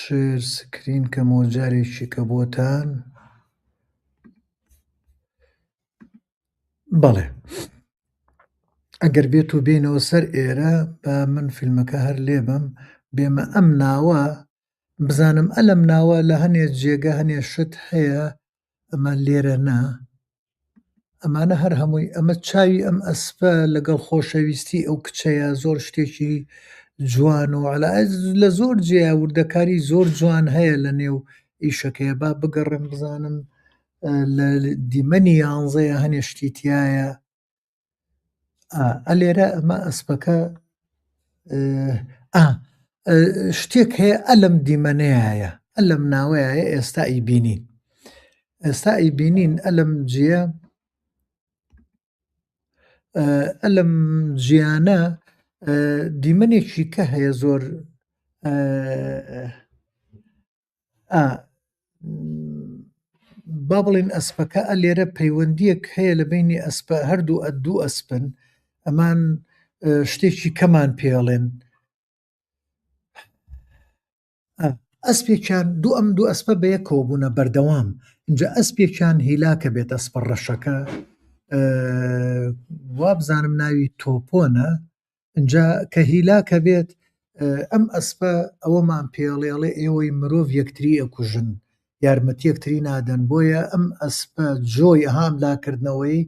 شێر سکرین کە مۆجارێکی کە بۆتان بەڵێ ئەگەر بێت و بینەوە سەر ئێرە بە من فیلمەکە هەر لێبم بێمە ئەم ناوە بزانم ئەلەم ناوە لە هەنێ جێگە هەنێ شت هەیە ئەمە لێرە نا ئەمانە هەر هەمووی ئەمە چاوی ئەم ئەسپە لەگەڵ خۆشەویستی ئەو کچەیە زۆر شتێکی جوان و لە زۆر جێ وردەکاری زۆر جوان هەیە لە نێو ئیشەکەیە با بگەڕێم بزانم لە دیمەنی 11 هەنێ شتیتیایە ئەلێرە ئەمە ئەسپەکە شتێک هەیە ئەلم دیمەنەیە ئەلم ناوەیە ئێستا ئیبینین ئەلم جیە ئەلم جیانە دیمەنێکی کە هەیە زۆر با بڵین ئەسپەکە ئەلێرە پەیوەندیەک هەیە لە بینی ئەسپە هەردوو ئەدوو ئەسپن ئەمان شتێکی کەمان پێڵێن ئەسپێکیان دوو ئەسپە بەیەکەوە بوونە بەردەوام اینجا ئەسپێکیان هیلاکە بێت ئەسپە ڕەشەکە وا بزانم ناوی تۆپۆنە اینجا کە هیلاکە بێت ئەم ئەسپە ئەوەمان پێڵێڵێ ئێوەی مرۆڤ یەکتری ئەکوژن یارمەتی یەکتری نادەن بۆیە ئەم ئەسپە جۆی ئەهام لاکردنەوەی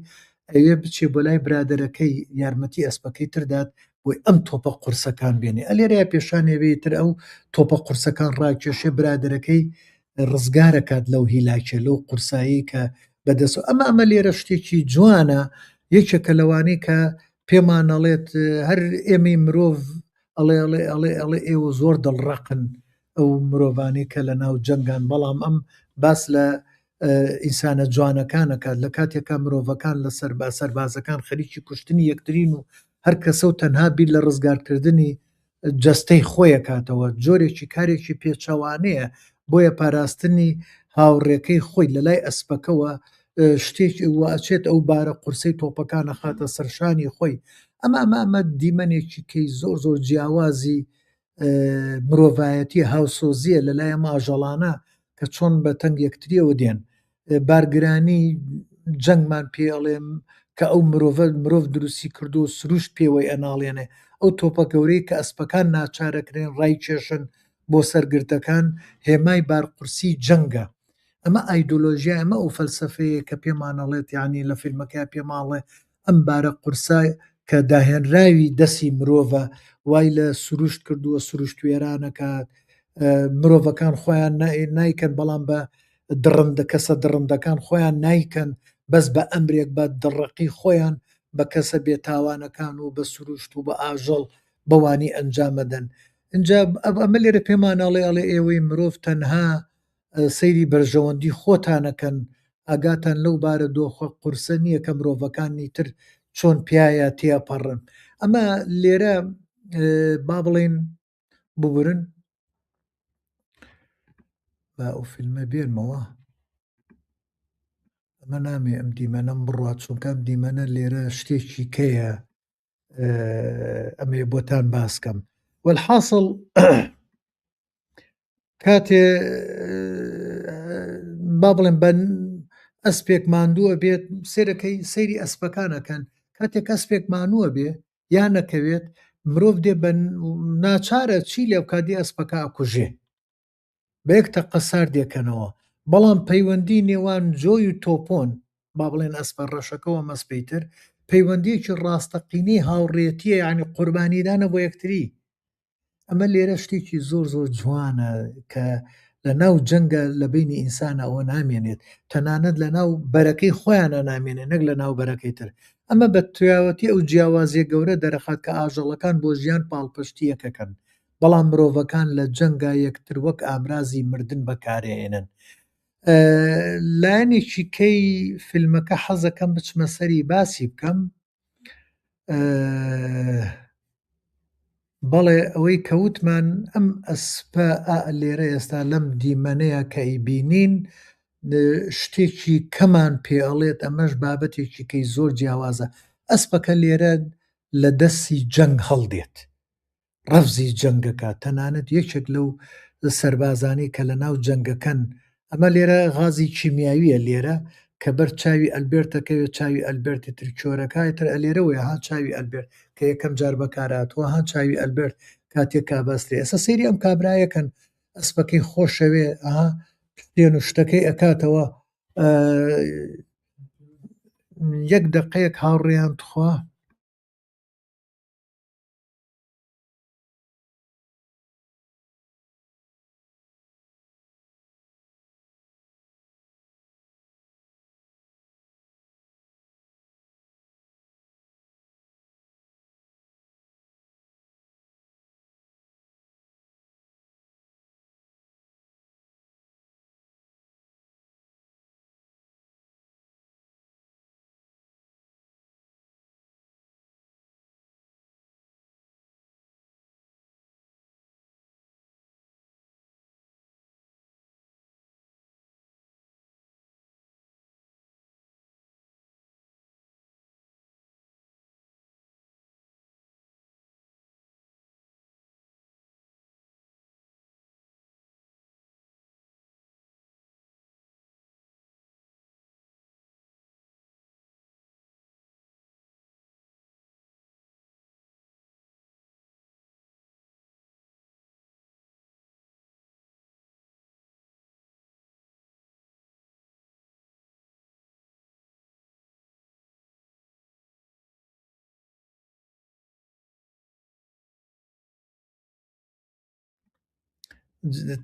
ئەوێ بچێ بۆ لای برادەرەکەی یارمەتی ئەسپەکەی تردات بۆی ئەم تۆپە قورسەکان بێنێ ئەلێرەیە پێشانێوێتتر ئەو تۆپە قورسەکان ڕاکێشێ برادەرەکەی ڕزگارەکات لەو هیلاکێ لەو قورسایی کە بەدەست ئەمە لێرە شتێکی جوانە یەکێکە لەوانەی کە پێمانەڵێت هەر ئێمەی مرۆڤ ئەڵێ ئێوە زۆر دڵڕەقن ئەو مرۆڤانی کە لە ناو جەنگان بەڵام ئەم باس لە ئینسانە جوانەکانەکات لە کاتێکا مرۆڤەکان لە سەربازەکان خەریکی کوشتنی یەکترین و هەر کەسە و تەنها بیر لە ڕزگارکردنی جەستەی خۆیە کاتەوە جۆرێکی کارێکی پێچەوانەیە بۆیە پاراستنی هاوڕێکەی خۆی لە لای ئەسپەکەوە شتێکی واچێت ئەو بارە قورسەی تۆپەکانە خاتە سەرشانی خۆی ئەمە دیمەنێکی کەی زۆر جیاوازی مرۆڤایەتی هاوسۆزیە لە لای ئەمە ئاژەڵانە کە چۆن بە تەنگ یەکتریەوە دێن بارگرانی جەنگمان پێڵێم کە ئەو مرۆڤ دروستی کردو و سروشت پێوەی ئەناڵێنێ ئەو تۆپە گەورەی کە ئەسپەکان ناچارەکرێن ڕای کێشن بۆ سەرگرتەکان هێمای بارقورسی جەنگە ئەمە ئایدۆلۆژیا ئەمە ئەو فەلسەفەیە کە پێمانەڵێت یانی لە فیلمەکە پێماڵێ ئەم بارە قورسای کە داهێنراوی دەستی مرۆڤە وای لە سروشت کردووە سروشت وێرانەکات مرۆڤەکان خۆیان نایکەن بەڵام بە کەسە دڕندەکان خۆیان نایکەن بەس بە ئەمرێک بە دڕقی خۆیان بە کەسە بێتاوانەکان و بە سروشت و بە ئاژەڵ بەوانی ئەنجامەدەن اینجا ئەمە لێرە پێمانەڵێ ئەڵێ ئێوەی مرۆڤ تەنها سەیری بەرژەوەندی خۆتانەکەن ئاگاتان لەو بارە دۆخە قورسە نییە کە مرۆڤەکانی تر چۆن پیایە تێپەڕن ئەمە لێرە با بڵێن ببورن با ئەو فیلمە بێنمەوە ئەمە نامێ ئەم دیمەنەم بڕات چونکەم دیمەنە لێرە شتێکی کەیە ئەمێ بۆتان باسکەم والحاصل کاتێ با بڵێن بە ئەسپێک ماندووە بێت سێرەکەی سەیری ئەسپەکانەکەن کاتێک ئەسپێک مانووە بێ یان نەکەوێت مرۆڤ دێ بە ناچارە چی لێ کادی ئەسپەکە ئەکوژێ بە یەک تەقە سار دێکەنەوە بەڵام پەیوەندی نێوان جۆی و تۆپۆن با بڵێن ئەسپە ڕەشەکەەوە مەسپەیتر پەیوەندیەکی ڕاستەقینەی هاوڕێتیە یعنی قوربانیدانە بۆ یەکتری ئەمە لێرە شتێکی زۆر جوانە کە لە ناو جەنگە لە بینی ئینسانە ئەوە نامێنێت تەنانەت لە ناو بەرەکەی خۆیانە نامێنێت نەک لە ناو بەرەکەی تر ئەمە بە تویاوەتی ئەو جیاوازیە گەورە دەرەخات کە ئاژەڵەکان بۆ ژیان پاڵپشتی یەکەکەن بەڵام مرۆڤەکان لە جەنگا یەکتر وەک ئامرازی مردن بەکارێنن لایەنێکی کەی فیلمەکە حەزەکەم بچمە سەری باسی بکەم بەڵێ ئەوەی کەوتمان ئەم ئەسپە لێرە ئێستا لەم دیمەنەیە کە ئیبینین شتێکی کەمان پێڵێت ئەمەش بابەتێکی کەی زۆر جیاوازە ئەسپەکە لێرە لە دەستی جەنگ هەڵدێت ڕەفزی جەنگەکە تەنانەت یەکێک لەو سەربازانی کە لە ناو جەنگەکەن ئەمە لێرە غازی کیمیاویە لێرە کە بەر چاوی ئەلبێرتەکەوێت چاوی ئەلبێرتی ترکۆرەکایتر ئەلێرەوەی ها چاوی ئەلبێرت کە یەکەم جار بەکاراتوە ها چاوی ئەلبێرت کاتێک کابەستێ ئەسە سەیری ئەم کابرایەکەن ئەسپەکەی خۆشەوێ ئەها پێن و شتەکەی ئەکاتەوە یەک دقەیەک هاوڕێیان تخوا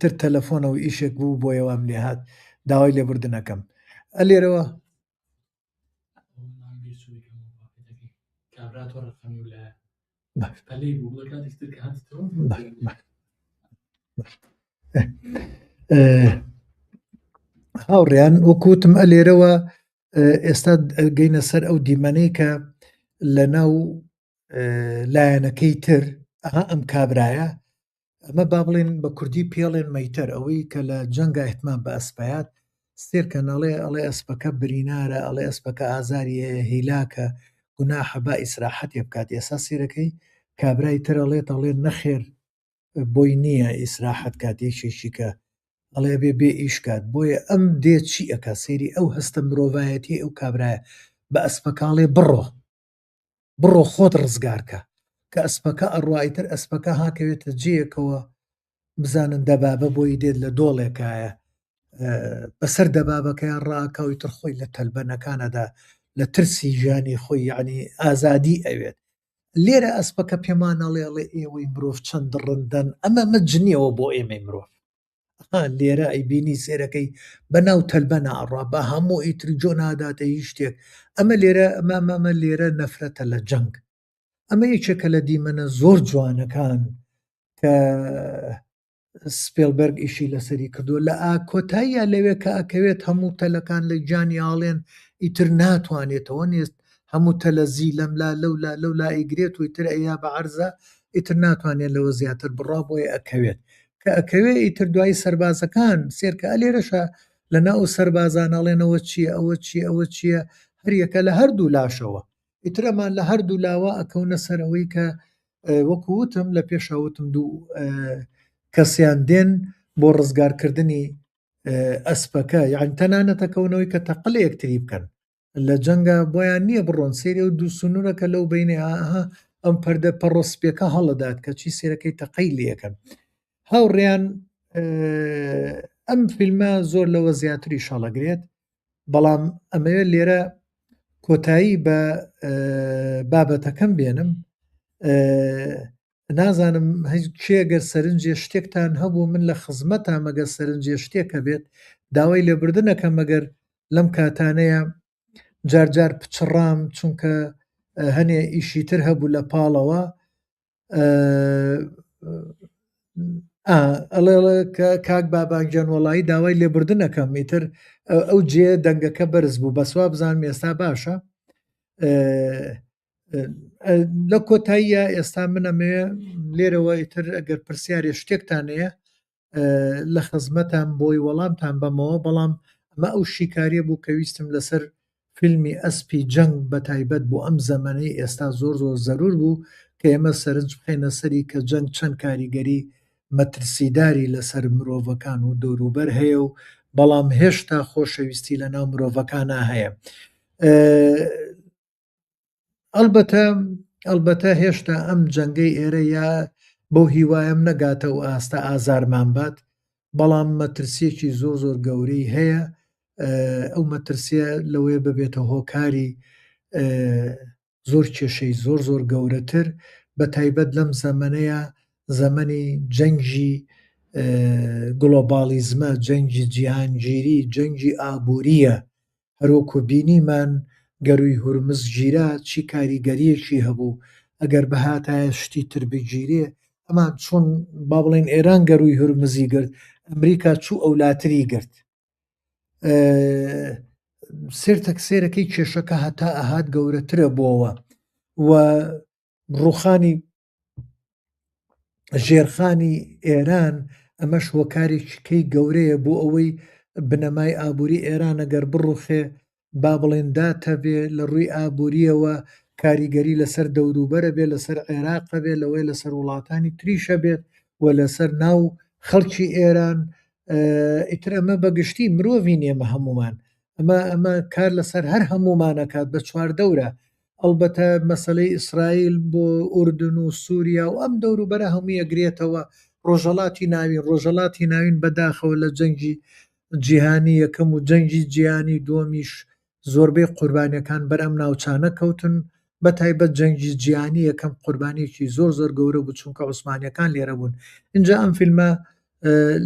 تر تەلەفۆنەوە ئیشێک بوو بۆیەوەم لێ هات داوای لێبوردنەکەم ئەلێرەوە هاوڕێیان وەکوتم ئەلێرەوە ئێستا گەینە سەر ئەو دیمەنەی کە لە ناو لایەنەکەی تر ئەم کابرایە ئەمە با بڵێن بە کوردی پێڵێن مەیتەر ئەوەی کە لە جەنگە ئێتمان بە ئەسپەیات سێرکەن ئەڵێ ئەسپەکە برینارە ئەڵێ ئەسپەکە ئازاری هیلاکە گوناحە با ئیسراحەتێ بکات ئێستا سێرەکەی کابرای تر ئەڵێ نەخێر بۆی نییە ئیسراحەت کاتێکێکی کە ئەڵێ بێ ئیشکات بۆیە ئەم دێ چی ئەکا سێری ئەو هەستە مرۆڤایەتی ئەو کابرایە بە ئەسپەکاڵێ بڕۆ خۆت ڕزگارکە کە ئەسپەکە ئەڕوایتر ئەسپەکە هاکەوێتە جێیەکەوە بزانن دەبابە بۆی دێت لە دۆڵێکایە بەسەر دەبابەکەیان ڕاکەوی تر خۆی لە تەلبەنەکانەدا لە ترسی ژیانی خۆی یعنی ئازادی ئەوێت لێرە ئەسپەکە پێمانەڵێڵێ ئێوەی مرۆڤ چەند ڕندەن ئەمە مەجنیەوە بۆ ئێمەی مرۆڤ لێرە ئەیبینی سێرەکەی بەناو تەلبەنە ئەڕوا بە هەموو ئیتر جۆ ناداتە هیچ شتێک ئەمە لێرە ئەمە لێرە نەفرەتە لە جەنگ ئەمە یەکێکە لە دیمەنە زۆر جوانەکان کە سپێلبەرگ ئیشی لەسەری کردووە لە کۆتاییە لەوێ کە ئەکەوێت هەموو تەلەکان لە گیانی ئاڵێن ئیتر ناتوانێتەوە نێست هەموو تەلەزی لەملا لەولا ئیگرێت و ئیتر ئەیا بە عەرزە ئیتر ناتوانێت لەوە زیاتر بڕا بۆیە ئەکەوێت کە ئەکەوێ ئیتر دوای سەربازەکان سێرکە ئەلێرەشە لە ناو سەربازانەڵێنەوە چییە ئەوە چییە هەریەکە لە هەردوو لاشەوە ئیترەمان لە هەردوو لاوە ئەکەونە سەرەوەی کە وەکووتم لە پێشەوتم دوو کەسیان دێن بۆ ڕزگارکردنی ئەسپەکە یعنی تەنانەتەکەونەوەی کە تەقل یەکتری بکەن لە جەنگە بۆیان نییە بڕۆن سێری و دوو سنوورەکە لەو بینێ ئەم پەردە پەڕۆسپێکە هەڵەدات کە چی سێرەکەی تەقەی لەکەن هاوڕێیان ئەم فیلمە زۆر لەوە زیاتری شەڵەگرێت بەڵام ئەمەوێت لێرە کۆتایی بە بابەتەکەم بێنم نازانم کێگەر سەرنجێ شتێکتان هەبوو من لە خزمەتە مەگە سەرنجێ شتێکە بێت داوای لێبوردنەکە مەگەر لەم کاتانەیە جارجار پچڕام چونکە هەنێ ئیشی تر هەبوو لە پاڵەوە ئەڵێ کاک بابانگیان وەڵایی داوای لێبوردنەکەم ئیتر ئەو جێ دەنگەکە بەرز بوو بەسوا بزانم ئێستا باشە لە کۆتاییە ئێستا منەمێ لێرەوە ئیتر ئەگەر پرسیارێ شتێکتانەیە لە خزمەتان بۆی وەڵامتان بەمەوە بەڵام ئەمە ئەو شیکاریە بوو کە ویستم لەسەر فیلمی ئەسپی جەنگ بە تایبەت بۆ ئەم زەمانەی ئێستا زۆر زەرور بوو کە ئێمە سەرنج بخێنە سەری کە جەنگ چەند کاریگەری مەترسیداری لەسەر مرۆڤەکان و دەوروبەر هەیە و بەڵام هێشتا خۆشەویستی لە ناو مرۆڤەکانە هەیە ئەلبەتە هێشتا ئەم جەنگەی ئێرە یا بەو هیوایم نەگاتە و ئاستا ئازارمان بات بەڵام مەترسیەکی زۆر گەورەی هەیە ئەو مەترسیە لەوەیە ببێتە هۆکاری زۆر کێشەی زۆر گەورەتر بە تایبەت لەم زەمانەیە زەمەنی جەنگی گلۆبالیزمە جەنگی جیهانگیری جەنگی ئابووریە هەروەکو بینیمان گەروی هورمز گیرا چی کاریگەریەکی هەبوو ئەگەر بەهاتایە شتی تر بگیرێ ئەمان چۆن با بڵێن ئێران گەروی هورمزی گرت ئەمریکا چوو ئەولاتری گرت سێرەکەی کێشەکە هەتا ئەهات گەورەترە بۆەوە و ڕووخانی ژێرخانی ئێران ئەمەش هۆکارێکیکەی گەورەیە بۆ ئەوەی بنەمای ئابووری ئێران ئەگەر بڕوخێ با بڵێندا تەبێ لە ڕووی ئابووریەوە کاریگەری لەسەر دەوروبەرە بێ لەسەر عێراقە بێ لەوەی لەسەر وڵاتانی تریشە بێت و لەسەر ناو خەڵکی ئێران ئیتر ئەمە بەگشتی مرۆڤین ئێمە هەمومان ئەمە کار لەسەر هەر هەمومانەکات بە چواردەورە ئەلبەتە مەسەلەی ئیسرائیل بۆ ئوردن و سووریا و ئەم دەوروبەرە هەموو ئەگرێتەوە ڕۆژەڵاتی ناوین بەداخەوە لە جەنگی جیهانی یەکەم و جەنگی جیهانی دووەمیش زۆربەی قوربانیەکان بەرەم ناوچانە کەوتن بە تایبەت جەنگی جیهانی یەکەم قوربانیەکی زۆر گەورە بوو چونکە عوسمانیەکان لێرە بوون اینجا ئەم فیلمە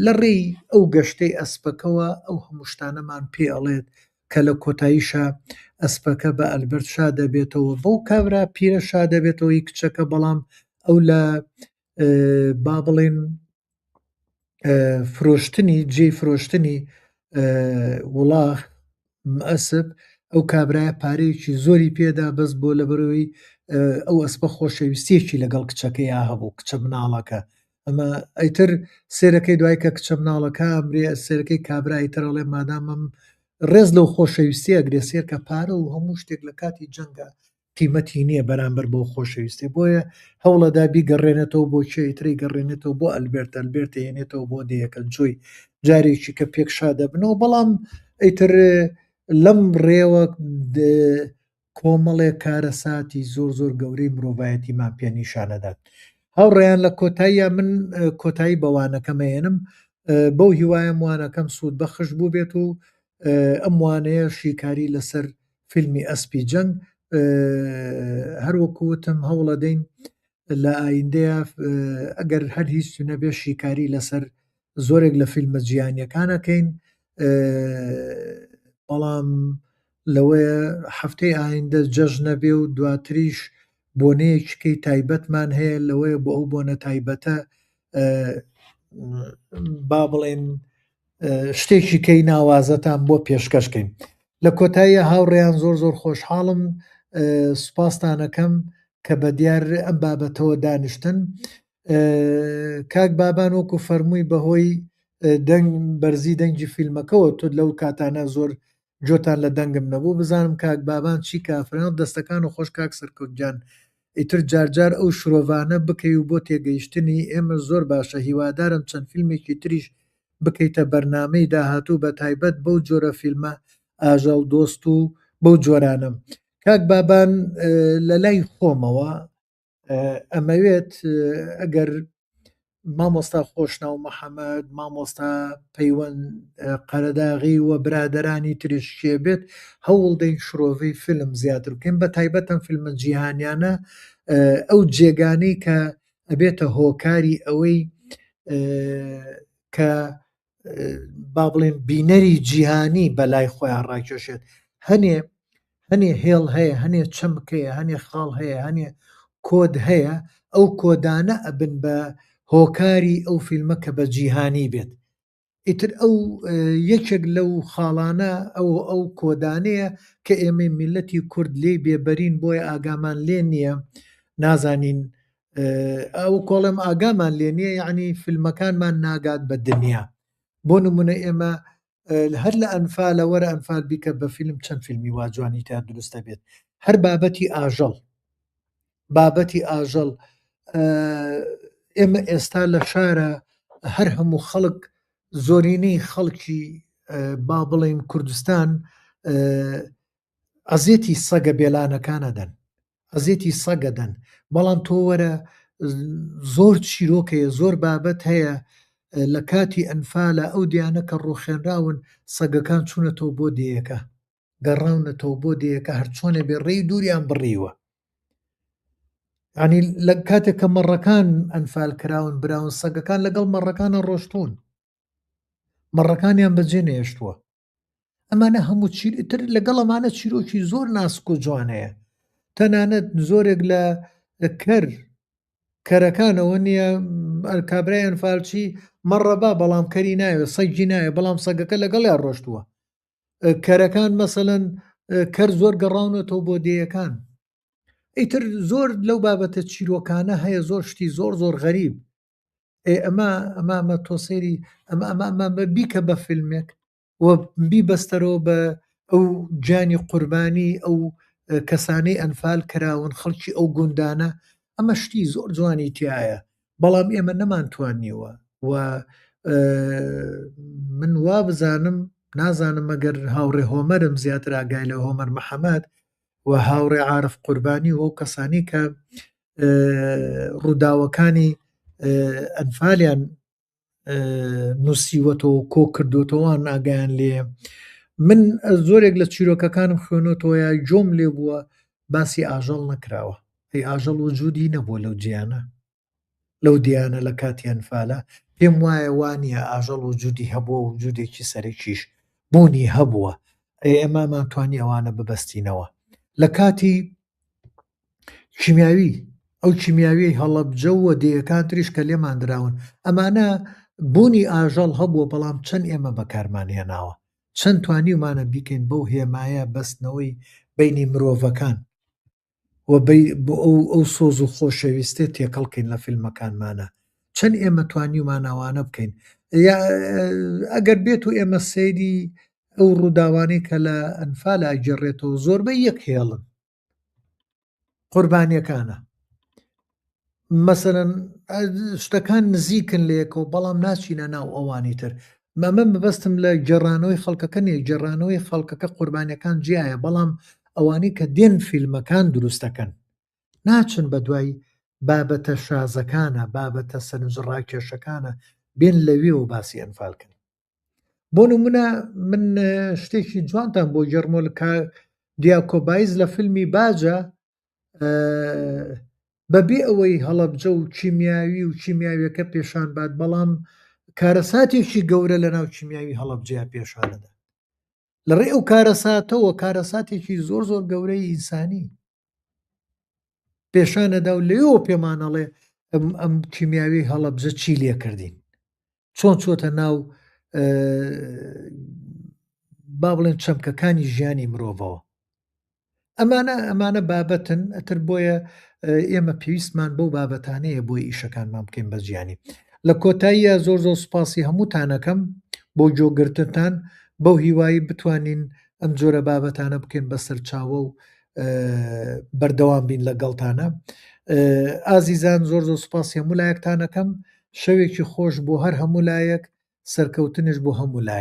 لە ڕێی ئەو گەشتەی ئەسپەکەوە ئەو هەموو شتانەمان پێ ئەڵێت کە لە کۆتاییشە ئەسپەکە بە ئەلبەرت شا دەبێتەوە بەو کابرا پیرە شا دەبێتەوە هی کچەکە بەڵام ئەو لە با بڵێن فرۆشتنی جێی فرۆشتنی وڵاغ ئەسب ئەو کابرایە پارەیەکی زۆری پێدا بەس بۆ لەبەرەوەی ئەو ئەسپە خۆشەویستێکی لەگەڵ کچەکەی هەبوو کچە مناڵەکە ئەمە ئەیتر سێرەکەی دوای کە کچە مناڵەکە ئەمرێ سێرەکەی کابرایی ترەڵێ مادامم ڕێز لەو خۆشەویستی ئەگرێ سێر کە پارە و هەموو شتێک لە کاتی جەنگە قیمەتی نییە بەرامبەر بۆ خۆشەویستی بۆیە هەوڵەدا بیگەڕێنێتەوە بۆ چێتری گەڕێنێتەوە بۆ ئەلبێرت هێنێتەوە بۆ دەیەکە جۆی جارێکی کە پێکشا دەبنەوە بەڵام ئەیتر لەم ڕێوە کۆمەڵێک کارەساتی زۆر گەورەی مرۆڤایەتیمان پێ نیشانەدات هاوڕێیان لە کۆتاییە من کۆتایی بەوانەکەمەێنم بەو هیوایە وانەکەم سوود بەخش بوو بێت و ئەم وانەیە شیکاری لەسەر فیلمی ئەسپی جەنگ هەروەکوتم هەوڵە دەین لە ئایندەیە ئەگەر هەر هیچ نەبێ شیکاری لەسەر زۆرێک لە فیلمە جیهانیەکانەکەین بەڵام لەوەیە هەفتەی ئایندە جەژنە بێ و دواتریش بۆنەیەکەی تایبەتمان هەیە لەوەیە بۆ ئەو بۆنە تایبەتە با بڵێن شتێکی کەی ناوازەتان بۆ پێشکەشکەین لە کۆتاییە هاوڕێیان زۆر خۆشحاڵم سوپاسانەکەم کە بە دیار ئەم بابەتەوە دانیشتن کاک بابان وەکو فەرمووی بەهۆی بەرزی دەنگی فیلمەکەەوە تۆ لەو کاتانە زۆر جۆتان لە دەنگم نەبوو بزانم کاک بابان چی کافران دەستەکان و خۆش کاک سەرکەوتجان ئیتر جارجار ئەو شرۆڤانە بکەی و بۆ تێگەیشتنی ئێمە زۆر باشە هیوادارم چەند فیلمێکی تریش بکەیتە بەرنامەی داهاتوو بە تایبەت بەو جۆرە فیلمە ئاژەڵ دۆست و بەو جۆرانم کاک بابان لە لای خۆمەوە ئەمەوێت ئەگەر مامۆستا خۆشناو محەممەد مامۆستا پەیوەند قەرەداغی و برادرانی تریش شێبێت هەوڵ دەین شرۆڤەی فیلم زیاتر بکەین بە تایبەتەن فیلمە جیهانیانە ئەو جێگانەی کە ئەبێتە هۆکاری ئەوەی کە با بڵێن بینەری جیهانی بەلای خۆیان ڕاکێشێت هەنێ هێڵ هەیە هەنێ چەمک هەیە هەنێ خاڵ هەیە هەنێ کۆد هەیە ئەو کۆدانە ئەبن بە هۆکاری ئەو فیلمە کە بە جیهانی بێت ئیتر ئەو یەکێک لەو خاڵانە ئەو کۆدانەیە کە ئێمە میلەتی کورد لێ بێبەرین بۆیە ئاگامان لێ نییە نازانین ئەو کۆڵم ئاگامان لێ نییە یعنی فیلمەکانمان ناگات بە دنیا بۆ نمونە ئێمە هەر لە ئەنفالە وەرە ئەنفال بیکە بە فیلم چەند فیلمی واجوانی تا دروستە بێت هەر بابەتی ئاژەڵ ئێمە ئێستا لە شارە هەر هەموو خەڵک زۆرینەی خەڵکی با بڵێن کوردستان ئەزێتی سەگە بێلانەکانەدەن ئەزێتی سەگەدەن بەڵام تۆ وەرە زۆر چیرۆکەیە زۆر بابەت هەیە لە کاتی ئەنفالە ئەو دیانە کە ڕوخێنراون سەگەکان چوونەتەوە بۆ دەیەکە گەڕاونەتەوە بۆ دەیەکە هەرچۆنێ بێ ڕێی دووریان بڕیوە ینی لە کاتێک کە مەڕەکان ئەنفال کراون براون سەگەکان لەگەڵ مەڕەکانە ڕۆشتون مەڕەکانیان بەجێ نێشتووە ئەمانە هەموو چیتر لەگەڵ ئەمانە چیرۆکی زۆر ناسک و جوانەیە تەنانەت زۆرێک لە کەرەکانەوە نییە کابرای ئەنفالچی مەڕەبا بەڵام کەری ناوێ سەگی نایە بەڵام سەگەکە لەگەڵیان ڕۆشتووە کەرەکان مەسەلەن کەر زۆر گەڕاونەتەوە بۆ دێیەکان ئیتر زۆر لەو بابەتە چیرۆکانە هەیە زۆر شتی زۆر غەریب ئەمە تۆسێری ئەمە بیکە بە فیلمێک و بیبەستەرەوە بە ئەو جانی قوربانی ئەو کەسانەی ئەنفال کراون خەڵکی ئەو گوندانە ئەمە شتی زۆر جوانی تایە بەڵام ئێمە نەمانتوانیوە و من وا بزانم نازانم ئەگەر هاوڕێ هۆمەرم زیاتر ئاگای لە هۆمەر محەممەد و هاوڕێ عارف قوربانی و کەسانی کە ڕووداوەکانی ئەنفالیان نووسیوەتەوە کۆ کردوتەوەوان ئاگیان لێ من زۆرێک لە چیرۆکەکانم خوێنەوەتەوەە جۆم لێ بووە باسی ئاژەڵ نەکراوە ئەی ئاژەڵ وجودی نەبووە لەو جیانە لەو دیانە لە کاتی ئەنفالە پێم وایە وانە ئاژەڵ وجودی هەبووە و وجودێکی سەرەکیش بوونی هەبووە ئێمەمان توانی ئەوانە ببەستینەوە لە کاتی کیمیاوی ئەو کیمیاوی هەڵەبجە و وەدەیەکان تریش کە لێمان دراون ئەمانە بوونی ئاژەڵ هەبووە بەڵام چەند ئێمە بەکارمان هێناوە چەند توانیمانە بیکەین بەو هێمایە بەستنەوەی بینی مرۆڤەکان و ئەو سۆز و خۆشەویستێ تێکەڵکەین لە فیلمەکانمانە چەند ئێمە توانیمانەوانە بکەین ئەگەر بێت و ئێمە سەیری ئەو ڕووداوانەی کە لە ئەنفال ئاگەڕێتەوە زۆربەی یەک هێڵن قوربانیەکانە مەسەرەن شتەکان نزیکن لە یەکەوە بەڵام ناچینە ناو ئەوانی تر مەمە مەبەستم لە گەڕانەوەی خەڵکەکە نیە گەڕانەوەی خەڵکەکە قوربانیەکان جیایە بەڵام ئەوانەی کە دێن فیلمەکان دروستەکەن ناچن بە دوای بابەتە شازەکانە بابەتە سەرنجڕاکێشەکانە بێن لەوێەوە باسی ئەنفالکن بۆ نمونە من شتێکی جوانتان بۆ گەڕمۆ لە دیاکۆبایز لە فیلمی باجە بەبێ ئەوەی هەڵەبجە و کیمیاوی و کیمیاویەکە پێشان بات بەڵام کارەساتێکی گەورە لە ناو کیمیاوی هەڵەبجەیە پیشانەدا لەڕێ ئەو کارەساتەوە کارەساتێکی زۆر زۆر گەورەی ئینسانی پێشانەدا و لێەوە پێمانەڵێ ئەم کیمیاوی هەڵەبجە چی لێ کردین چۆن چۆتە ناو با بڵێن چەمکەکانی ژیانی مرۆڤەوە ئەمانە بابەتن ئەتر بۆیە ئێمە پێویستمان بەو بابەتانەیە بۆی ئیشەکانمان بکەین بە ژیانی لە کۆتاییە زۆر زۆر سوپاسی هەمووتانەکەم بۆ جۆگرتتان بەو هیوایی بتوانین ئەم جۆرە بابەتانە بکەین بە سەرچاوە و بەردەوام بین لەگەڵتانە ئازیزان زۆر زۆر سوپاسی هەموو لایەکتانەکەم شەوێکی خۆش بۆ هەر هەموو لایەک سەرکەوتنش بۆ هەموو لایەک